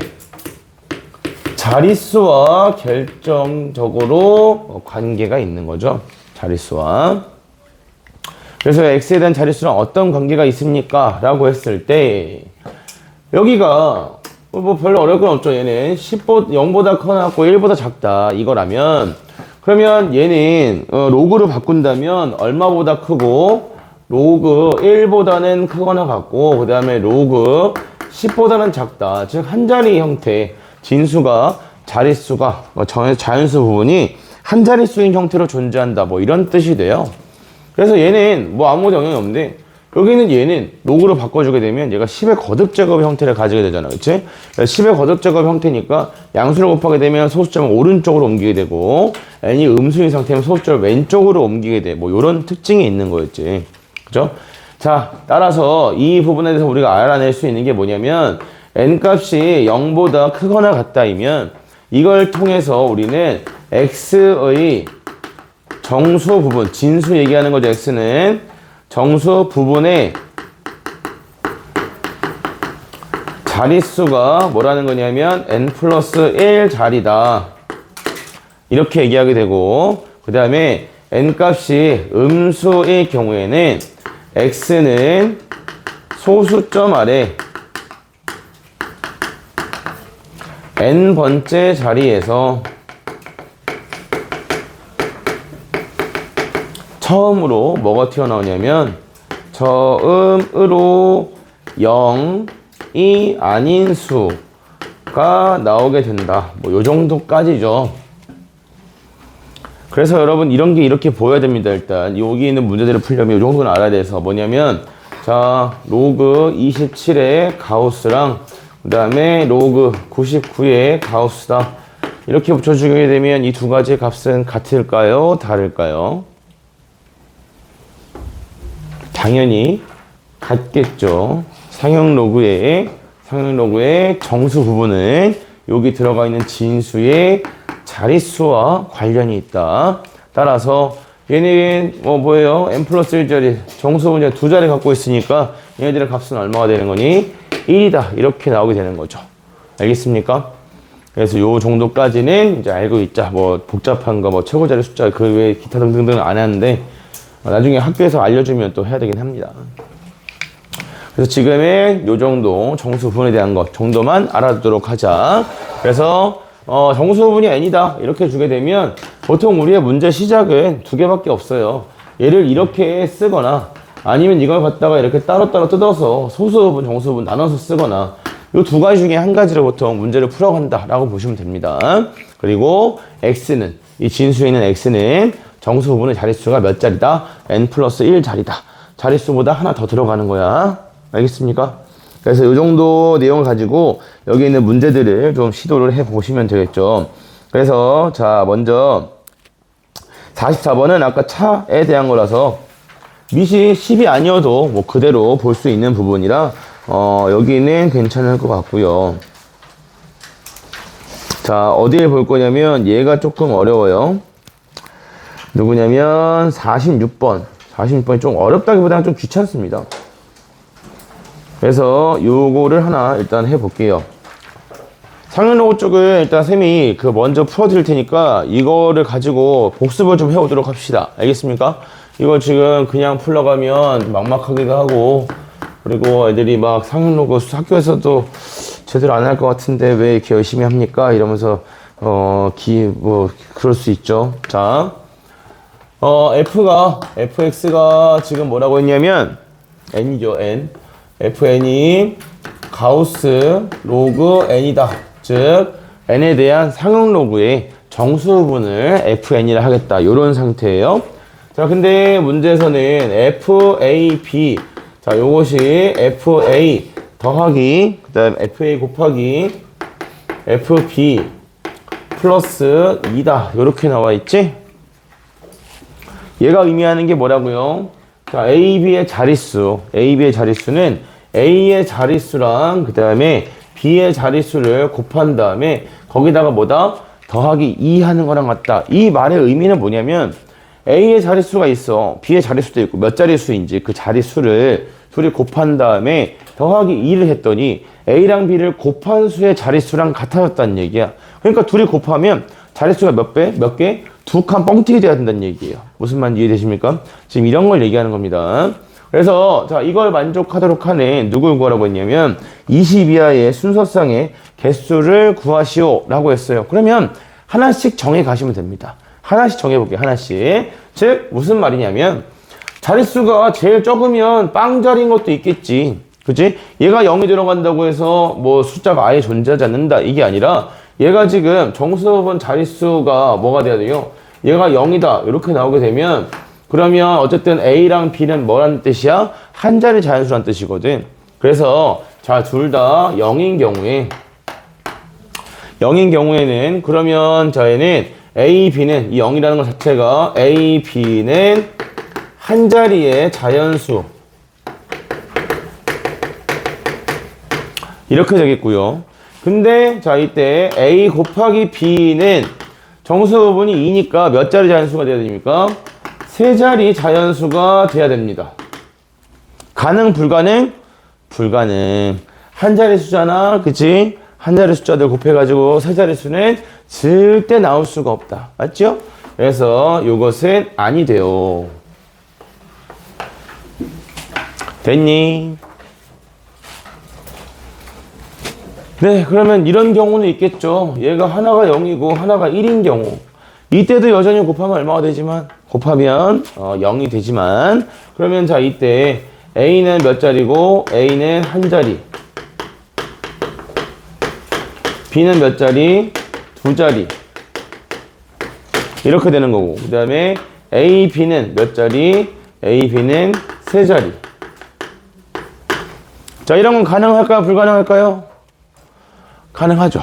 Speaker 1: 자릿수와 결정적으로 관계가 있는 거죠. 자릿수와. 그래서 x에 대한 자릿수랑 어떤 관계가 있습니까? 라고 했을 때, 여기가 뭐 별로 어려울 건 없죠. 얘는 0보다 커나고 1보다 작다 이거라면, 그러면 얘는 로그로 바꾼다면 얼마보다 크고, 로그 1보다는 크거나 같고, 그 다음에 로그 10보다는 작다. 즉 한 자리 형태, 진수가, 자릿수가, 자연수 부분이 한 자릿수인 형태로 존재한다, 뭐 이런 뜻이 돼요. 그래서 얘는 뭐 아무것도 영향이 없는데, 여기는 얘는 로그로 바꿔주게 되면 얘가 10의 거듭제곱 형태를 가지게 되잖아, 그치? 10의 거듭제곱 형태니까 양수를 곱하게 되면 소수점을 오른쪽으로 옮기게 되고, n이 음수인 상태면 소수점을 왼쪽으로 옮기게 돼. 뭐 이런 특징이 있는 거였지, 그죠? 자, 따라서 이 부분에 대해서 우리가 알아낼 수 있는 게 뭐냐면, n 값이 0보다 크거나 같다이면 이걸 통해서 우리는 x의 정수 부분, 진수 얘기하는 거죠. x는 정수 부분의 자릿수가 뭐라는 거냐면 n 플러스 1 자리다 이렇게 얘기하게 되고, 그 다음에 n 값이 음수일 경우에는 x는 소수점 아래 n번째 자리에서 처음으로 뭐가 튀어나오냐면 처음으로 0이 아닌 수가 나오게 된다. 뭐 요 정도까지죠. 그래서 여러분 이런 게 이렇게 보여야 됩니다. 일단 여기 있는 문제들을 풀려면 이 정도는 알아야 돼서 뭐냐면, 자, 로그 27의 가우스랑 그 다음에 로그 99의 가우스다 이렇게 붙여주게 되면 이 두 가지 값은 같을까요? 다를까요? 당연히 같겠죠. 상형 로그의 정수 부분은 여기 들어가 있는 진수의 자릿수와 관련이 있다. 따라서 얘는 뭐예요? n 플러스 1자리 정수 부분 두 자리 갖고 있으니까 얘네들의 값은 얼마가 되는 거니? 1이다 이렇게 나오게 되는 거죠. 알겠습니까? 그래서 요 정도까지는 이제 알고 있자. 뭐 복잡한 거, 뭐 최고자리 숫자 그 외에 기타 등등등 안 하는데 나중에 학교에서 알려주면 또 해야 되긴 합니다. 그래서 지금은 요 정도 정수 부분에 대한 것 정도만 알아두도록 하자. 그래서 정수 부분이 n이다 이렇게 주게 되면 보통 우리의 문제 시작은 두 개밖에 없어요. 얘를 이렇게 쓰거나 아니면 이걸 갖다가 이렇게 따로따로 뜯어서 소수부분, 정수부분 나눠서 쓰거나 이 두 가지 중에 한 가지로 보통 문제를 풀어간다 라고 보시면 됩니다. 그리고 x는, 이 진수에 있는 x는 정수 부분의 자릿수가 몇 자리다? n 플러스 1 자리다. 자릿수보다 하나 더 들어가는 거야. 알겠습니까? 그래서 이 정도 내용을 가지고 여기 있는 문제들을 좀 시도를 해보시면 되겠죠. 그래서 자, 먼저 44번은 아까 차에 대한 거라서 밑이 10이 아니어도 뭐 그대로 볼 수 있는 부분이라 여기는 괜찮을 것 같고요. 자, 어디에 볼 거냐면 얘가 조금 어려워요. 누구냐면 46번. 46번이 좀 어렵다기보다는 좀 귀찮습니다. 그래서 요거를 하나 일단 해볼게요. 상용로고 쪽을 일단 쌤이 먼저 풀어드릴 테니까 이거를 가지고 복습을 좀 해오도록 합시다. 알겠습니까? 이거 지금 그냥 풀러가면 막막하기도 하고, 그리고 애들이 막 상용로고 학교에서도 제대로 안 할 것 같은데 왜 이렇게 열심히 합니까? 이러면서 그럴 수 있죠. 자, fx가 지금 뭐라고 했냐면 n이죠, n. fn이 가우스 로그 n이다. 즉 n에 대한 상용 로그의 정수분을 fn이라 하겠다. 요런 상태예요. 자, 근데 문제에서는 fab, 자, 요것이 fa 더하기, 그 다음 fa 곱하기 fb 플러스 2다. 요렇게 나와 있지? 얘가 의미하는 게 뭐라고요? 자, ab의 자릿수는 a의 자릿수랑 그 다음에 b의 자릿수를 곱한 다음에 거기다가 뭐다? 더하기 2 하는 거랑 같다. 이 말의 의미는 뭐냐면 a의 자릿수가 있어. b의 자릿수도 있고 몇 자릿수인지 그 자릿수를 둘이 곱한 다음에 더하기 2를 했더니 a랑 b를 곱한 수의 자릿수랑 같아졌다는 얘기야. 그러니까 둘이 곱하면 자릿수가 몇 배? 몇 개? 두 칸 뻥튀기 돼야 된다는 얘기예요. 무슨 말인지 이해되십니까? 지금 이런 걸 얘기하는 겁니다. 그래서 자, 이걸 만족하도록 하는 누굴 구하라고 했냐면 20 이하의 순서상의 개수를 구하시오 라고 했어요. 그러면 하나씩 정해 가시면 됩니다. 하나씩 정해 볼게요. 하나씩. 즉 무슨 말이냐면 자릿수가 제일 적으면 빵자리인 것도 있겠지. 그치? 얘가 0이 들어간다고 해서 뭐 숫자가 아예 존재하지 않는다 이게 아니라 얘가 지금 정수분 자릿수가 뭐가 돼야 돼요? 얘가 0이다 이렇게 나오게 되면 그러면 어쨌든 A랑 B는 뭐라는 뜻이야? 한 자리 자연수란 뜻이거든. 그래서 자, 둘 다 0인 경우에는 그러면 저희는 A, B는 이 0이라는 것 자체가 A, B는 한 자리의 자연수 이렇게 되겠고요. 근데 자, 이때 A 곱하기 B는 정수분이 2니까 몇 자리 자연수가 돼야 됩니까? 세 자리 자연수가 돼야 됩니다. 가능, 불가능? 불가능. 한 자리 수잖아. 그치? 한 자리 숫자들 곱해가지고 세 자리 수는 절대 나올 수가 없다. 맞죠? 그래서 이것은 아니 돼요. 됐니? 네, 그러면 이런 경우는 있겠죠. 얘가 하나가 0이고 하나가 1인 경우. 이때도 여전히 곱하면 얼마가 되지만 곱하면 0이 되지만 그러면 자, 이때 A는 몇 자리고 A는 한 자리, B는 몇 자리? 두 자리 이렇게 되는 거고 그 다음에 A, B는 몇 자리? A, B는 세 자리. 자, 이런 건 가능할까요? 불가능할까요? 가능하죠.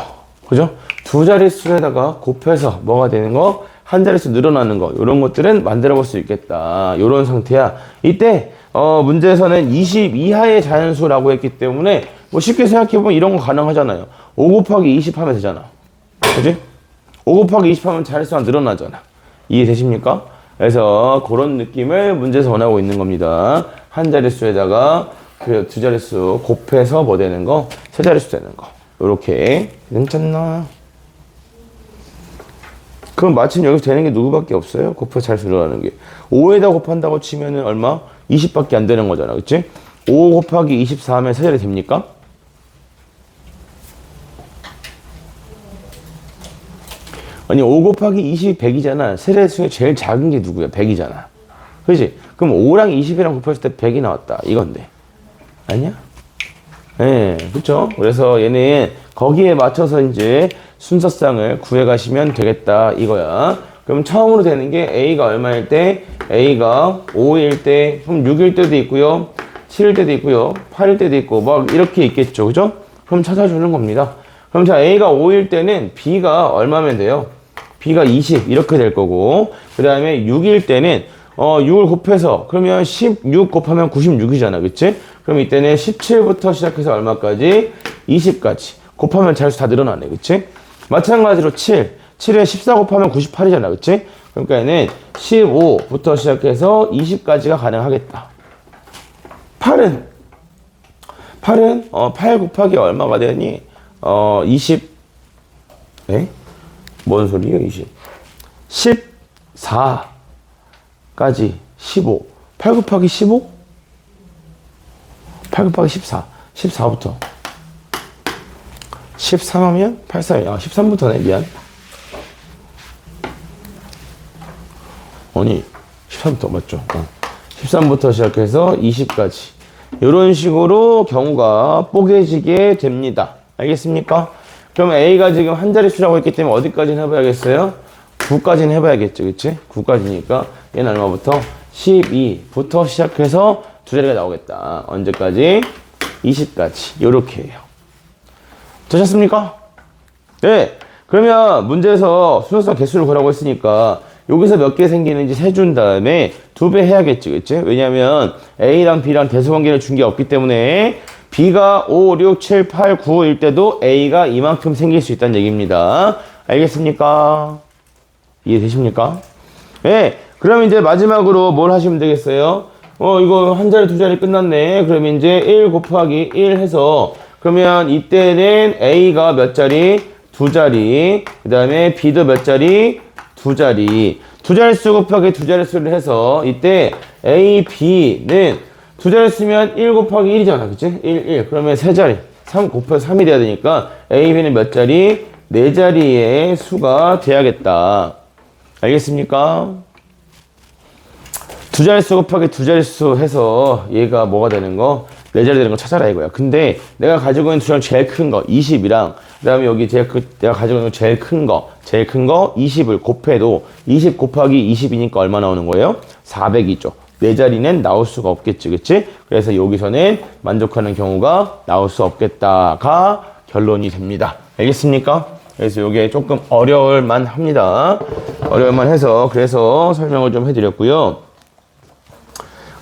Speaker 1: 그죠? 두 자릿수에다가 곱해서 뭐가 되는 거? 한 자릿수 늘어나는 거. 이런 것들은 만들어 볼 수 있겠다. 이런 상태야. 이때 문제에서는 20 이하의 자연수라고 했기 때문에 뭐 쉽게 생각해보면 이런 거 가능하잖아요. 5 곱하기 20 하면 되잖아. 그지? 5 곱하기 20 하면 자릿수가 늘어나잖아. 이해되십니까? 그래서 그런 느낌을 문제에서 원하고 있는 겁니다. 한 자릿수에다가 그 두 자릿수 곱해서 뭐 되는 거? 세 자릿수 되는 거. 요렇게. 괜찮나? 그럼 마침 여기서 되는 게 누구밖에 없어요? 곱해서 자릿수 늘어나는 게. 5에다 곱한다고 치면은 얼마? 20밖에 안 되는 거잖아. 그치? 5 곱하기 24 하면 세 자리 됩니까? 아니, 5 곱하기 20이 100이잖아. 세 자리 중에 제일 작은 게 누구야? 100이잖아. 그치? 그럼 5랑 20이랑 곱했을 때 100이 나왔다. 이건데. 아니야? 예, 그쵸? 그래서 얘는 거기에 맞춰서 이제 순서상을 구해가시면 되겠다. 이거야. 그럼 처음으로 되는 게 A가 얼마일 때? A가 5일 때, 그럼 6일 때도 있고요. 7일 때도 있고요. 8일 때도 있고, 막 이렇게 있겠죠. 그죠? 그럼 찾아주는 겁니다. 그럼 자, A가 5일 때는 B가 얼마면 돼요? B가 20 이렇게 될 거고, 그 다음에 6일 때는 6을 곱해서 그러면 16 곱하면 96이잖아. 그치? 그럼 이때는 17부터 시작해서 얼마까지? 20까지 곱하면 자릿수 다 늘어나네. 그치? 마찬가지로 7에 14 곱하면 98이잖아. 그치? 그러니까 얘는 15부터 시작해서 20까지가 가능하겠다. 8은 8 곱하기 얼마가 되니? 20 에? 뭔 소리예요? 20 14까지 15 8 곱하기 15? 8 곱하기 14 14부터 13하면 84 13부터네. 미안. 아니 13부터 맞죠? 13부터 시작해서 20까지 이런 식으로 경우가 뽀개지게 됩니다. 알겠습니까? 그럼 A가 지금 한 자릿수라고 했기 때문에 어디까지는 해봐야겠어요? 9까지는 해봐야겠죠. 그치? 9까지니까 얘는 얼마부터? 12부터 시작해서 두 자리가 나오겠다. 언제까지? 20까지. 요렇게 해요. 되셨습니까? 네. 그러면 문제에서 순서상 개수를 구하라고 했으니까 여기서 몇 개 생기는지 세준 다음에 2배 해야겠지. 그치? 왜냐면 A랑 B랑 대수관계를 준 게 없기 때문에 B가 5, 6, 7, 8, 9일 때도 A가 이만큼 생길 수 있다는 얘기입니다. 알겠습니까? 이해되십니까? 네. 그럼 이제 마지막으로 뭘 하시면 되겠어요? 이거 한 자리 두 자리 끝났네. 그러면 이제 1 곱하기 1 해서 그러면 이때는 A가 몇 자리? 두 자리. 그 다음에 B도 몇 자리? 두 자리. 두 자릿수 곱하기 두 자릿수를 해서 이때 A, B는 두 자릿수면 1 곱하기 1이잖아. 그치? 1, 1. 그러면 세 자리. 3 곱해서 3이 돼야 되니까 A, B는 몇 자리? 네 자리의 수가 돼야겠다. 알겠습니까? 두 자릿수 곱하기 두 자릿수 해서 얘가 뭐가 되는 거? 네 자리 되는 거 찾아라 이거야. 근데 내가 가지고 있는 수량 제일 큰 거 20이랑 그 다음에 여기 내가 가지고 있는 거 제일 큰 거 20을 곱해도 20 곱하기 20이니까 얼마 나오는 거예요? 400이죠. 네 자리는 나올 수가 없겠지. 그치? 그래서 여기서는 만족하는 경우가 나올 수 없겠다가 결론이 됩니다. 알겠습니까? 그래서 이게 조금 어려울만 합니다. 어려울만 해서 그래서 설명을 좀 해드렸고요.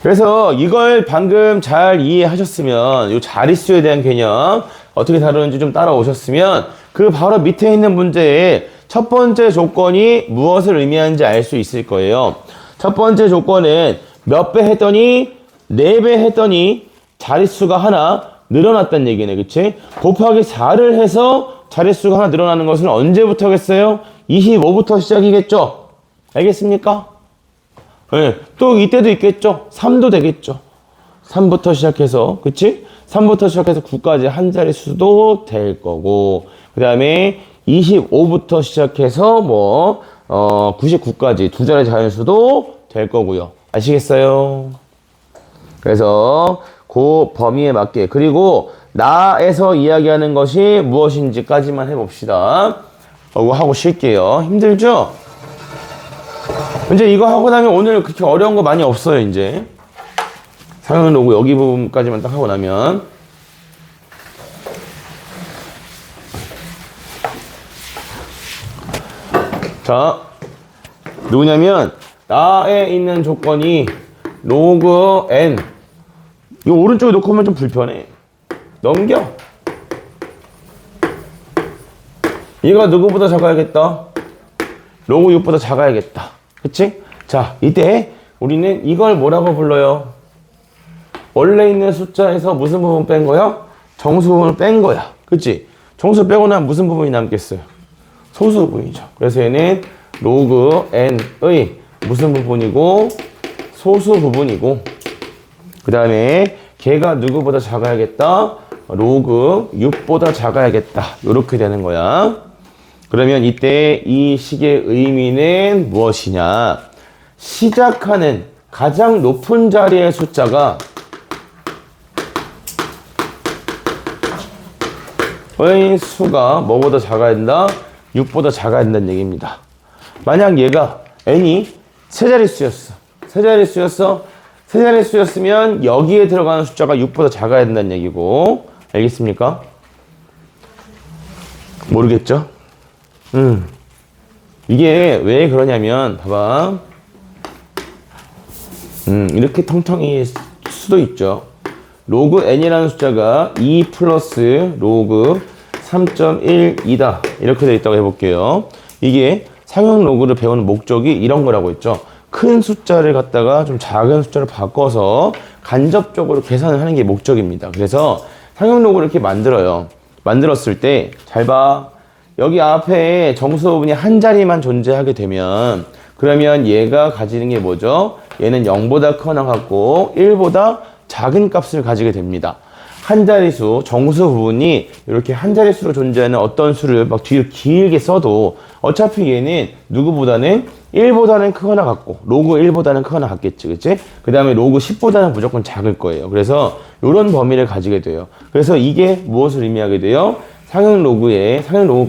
Speaker 1: 그래서 이걸 방금 잘 이해하셨으면 이 자릿수에 대한 개념 어떻게 다루는지 좀 따라오셨으면 그 바로 밑에 있는 문제의 첫 번째 조건이 무엇을 의미하는지 알 수 있을 거예요. 첫 번째 조건은 몇 배 했더니 4배 했더니 자릿수가 하나 늘어났다는 얘기네. 그치? 곱하기 4를 해서 자릿수가 하나 늘어나는 것은 언제부터겠어요? 25부터 시작이겠죠? 알겠습니까? 네, 또 이때도 있겠죠? 3도 되겠죠? 3부터 시작해서, 그치? 3부터 시작해서 9까지 한 자릿수도 될 거고, 그 다음에 25부터 시작해서 99까지 두 자리 자릿수도 될 거고요. 아시겠어요? 그래서 그 범위에 맞게, 그리고 나에서 이야기하는 것이 무엇인지까지만 해봅시다. 이거 하고 쉴게요. 힘들죠? 이제 이거 하고 나면 오늘 그렇게 어려운 거 많이 없어요. 이제 상형 로고 여기 부분까지만 딱 하고 나면 자 누구냐면 나에 있는 조건이 로그 n 이 오른쪽에 놓고 하면 좀 불편해. 넘겨. 얘가 누구보다 작아야겠다. 로그 6보다 작아야겠다. 그치? 자, 이때 우리는 이걸 뭐라고 불러요? 원래 있는 숫자에서 무슨 부분 뺀 거야? 정수 부분을 뺀 거야. 그치? 정수 빼고 나면 무슨 부분이 남겠어요? 소수 부분이죠. 그래서 얘는 로그 n의 무슨 부분이고 소수 부분이고 그 다음에 걔가 누구보다 작아야겠다? 로그 6보다 작아야겠다. 이렇게 되는 거야. 그러면 이때 이 식의 의미는 무엇이냐? 시작하는 가장 높은 자리의 숫자가 의 수가 뭐보다 작아야 된다? 6보다 작아야 된다는 얘기입니다. 만약 얘가 n이 세 자릿수였어. 세 자릿수였으면 여기에 들어가는 숫자가 6보다 작아야 된다는 얘기고. 알겠습니까? 모르겠죠? 이게 왜 그러냐면 봐봐. 이렇게 텅텅일 수도 있죠. 로그 n이라는 숫자가 2 플러스 로그 3.12다. 이렇게 되어 있다고 해볼게요. 이게 상형 로그를 배우는 목적이 이런 거라고 했죠. 큰 숫자를 갖다가 좀 작은 숫자를 바꿔서 간접적으로 계산을 하는 게 목적입니다. 그래서 상형 로그를 이렇게 만들어요. 만들었을 때 잘 봐. 여기 앞에 정수 부분이 한 자리만 존재하게 되면 그러면 얘가 가지는 게 뭐죠? 얘는 0보다 커나 같고 1보다 작은 값을 가지게 됩니다. 한 자릿수, 정수 부분이 이렇게 한 자릿수로 존재하는 어떤 수를 막 뒤로 길게 써도 어차피 얘는 누구보다는 1보다는 크거나 같고 로그 1보다는 크거나 같겠지, 그치? 그 다음에 로그 10보다는 무조건 작을 거예요. 그래서 이런 범위를 가지게 돼요. 그래서 이게 무엇을 의미하게 돼요? 상형 로그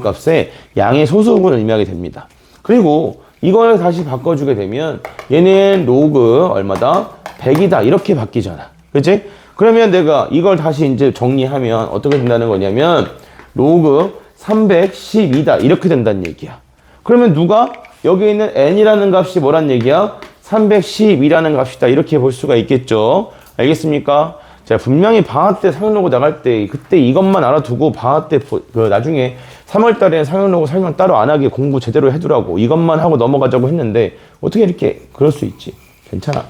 Speaker 1: 값의 양의 소수 부분을 의미하게 됩니다. 그리고 이걸 다시 바꿔주게 되면 얘는 로그 얼마다? 100이다 이렇게 바뀌잖아, 그치? 그러면 내가 이걸 다시 이제 정리하면 어떻게 된다는 거냐면 로그 312다 이렇게 된다는 얘기야. 그러면 누가 여기 있는 n이라는 값이 뭐란 얘기야? 312라는 값이다 이렇게 볼 수가 있겠죠. 알겠습니까? 자, 분명히 방학 때 상형로그 나갈 때 그때 이것만 알아두고 방학 때 나중에 3월 달에 상형로그 설명 따로 안 하게 공부 제대로 해두라고 이것만 하고 넘어가자고 했는데 어떻게 이렇게 그럴 수 있지? 괜찮아.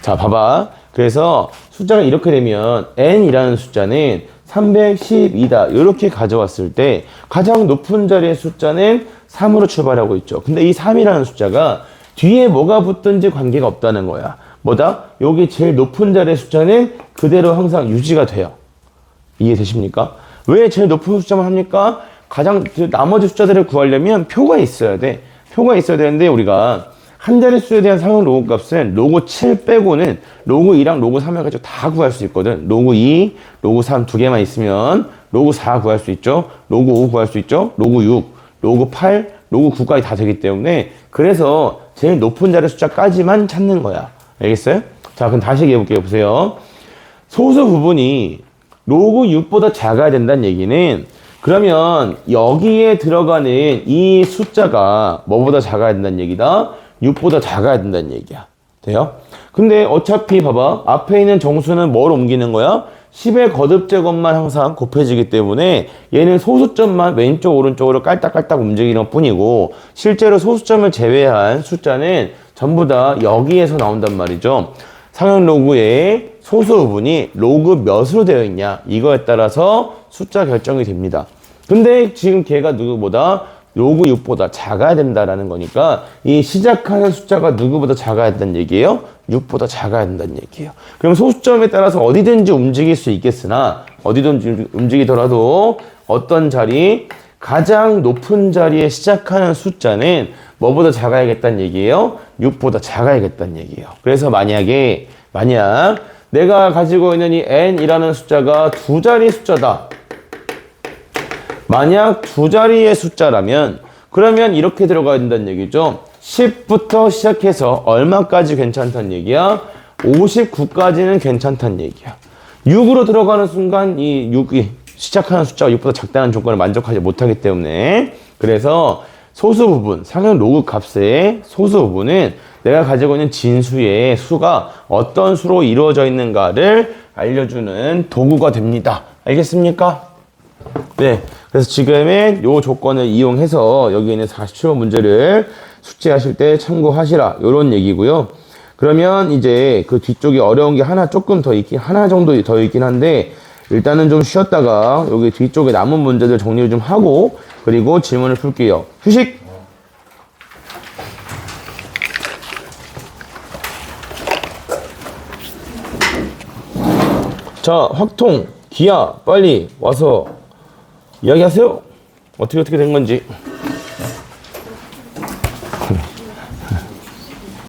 Speaker 1: 자, 봐봐. 그래서 숫자가 이렇게 되면 n이라는 숫자는 312다 이렇게 가져왔을 때 가장 높은 자리의 숫자는 3으로 출발하고 있죠. 근데 이 3이라는 숫자가 뒤에 뭐가 붙든지 관계가 없다는 거야. 뭐다? 여기 제일 높은 자리의 숫자는 그대로 항상 유지가 돼요. 이해되십니까? 왜 제일 높은 숫자만 합니까? 가장 나머지 숫자들을 구하려면 표가 있어야 돼. 표가 있어야 되는데 우리가 한 자릿수에 대한 상형 로그 값은 로그 7 빼고는 로그 2랑 로그 3을 가지고 다 구할 수 있거든. 로그 2, 로그 3 두 개만 있으면 로그 4 구할 수 있죠. 로그 5 구할 수 있죠. 로그 6, 로그 8, 로그 9까지 다 되기 때문에 그래서 제일 높은 자리 숫자까지만 찾는 거야. 알겠어요? 자, 그럼 다시 얘기해볼게요. 보세요. 소수 부분이 로그 6보다 작아야 된다는 얘기는 그러면 여기에 들어가는 이 숫자가 뭐보다 작아야 된다는 얘기다? 6보다 작아야 된다는 얘기야. 돼요? 근데 어차피 봐봐. 앞에 있는 정수는 뭘 옮기는 거야? 10의 거듭제곱만 항상 곱해지기 때문에 얘는 소수점만 왼쪽 오른쪽으로 깔딱깔딱 움직이는 것 뿐이고 실제로 소수점을 제외한 숫자는 전부 다 여기에서 나온단 말이죠. 상형 로그의 소수 부분이 로그 몇으로 되어 있냐 이거에 따라서 숫자 결정이 됩니다. 근데 지금 걔가 누구보다 로그 6보다 작아야 된다라는 거니까 이 시작하는 숫자가 누구보다 작아야 된다는 얘기예요? 6보다 작아야 된다는 얘기예요. 그럼 소수점에 따라서 어디든지 움직일 수 있겠으나 어디든지 움직이더라도 어떤 자리 가장 높은 자리에 시작하는 숫자는 뭐보다 작아야겠다는 얘기예요? 6보다 작아야겠다는 얘기예요. 그래서 만약 내가 가지고 있는 이 n이라는 숫자가 두 자리 숫자다. 만약 두 자리의 숫자라면 그러면 이렇게 들어가야 된다는 얘기죠. 10부터 시작해서 얼마까지 괜찮다는 얘기야? 59까지는 괜찮다는 얘기야. 6으로 들어가는 순간 이 6이 시작하는 숫자가 6보다 작다는 조건을 만족하지 못하기 때문에 그래서 소수 부분, 상형 로그 값의 소수 부분은 내가 가지고 있는 진수의 수가 어떤 수로 이루어져 있는가를 알려주는 도구가 됩니다. 알겠습니까? 네. 그래서 지금의 요 조건을 이용해서 여기 있는 47번 문제를 숙제하실 때 참고하시라. 요런 얘기고요. 그러면 이제 그 뒤쪽에 어려운 게 하나 정도 더 있긴 한데 일단은 좀 쉬었다가 여기 뒤쪽에 남은 문제들 정리를 좀 하고 그리고 질문을 풀게요. 휴식! 자, 확통, 기아, 빨리 와서 이야기하세요. 어떻게 된 건지.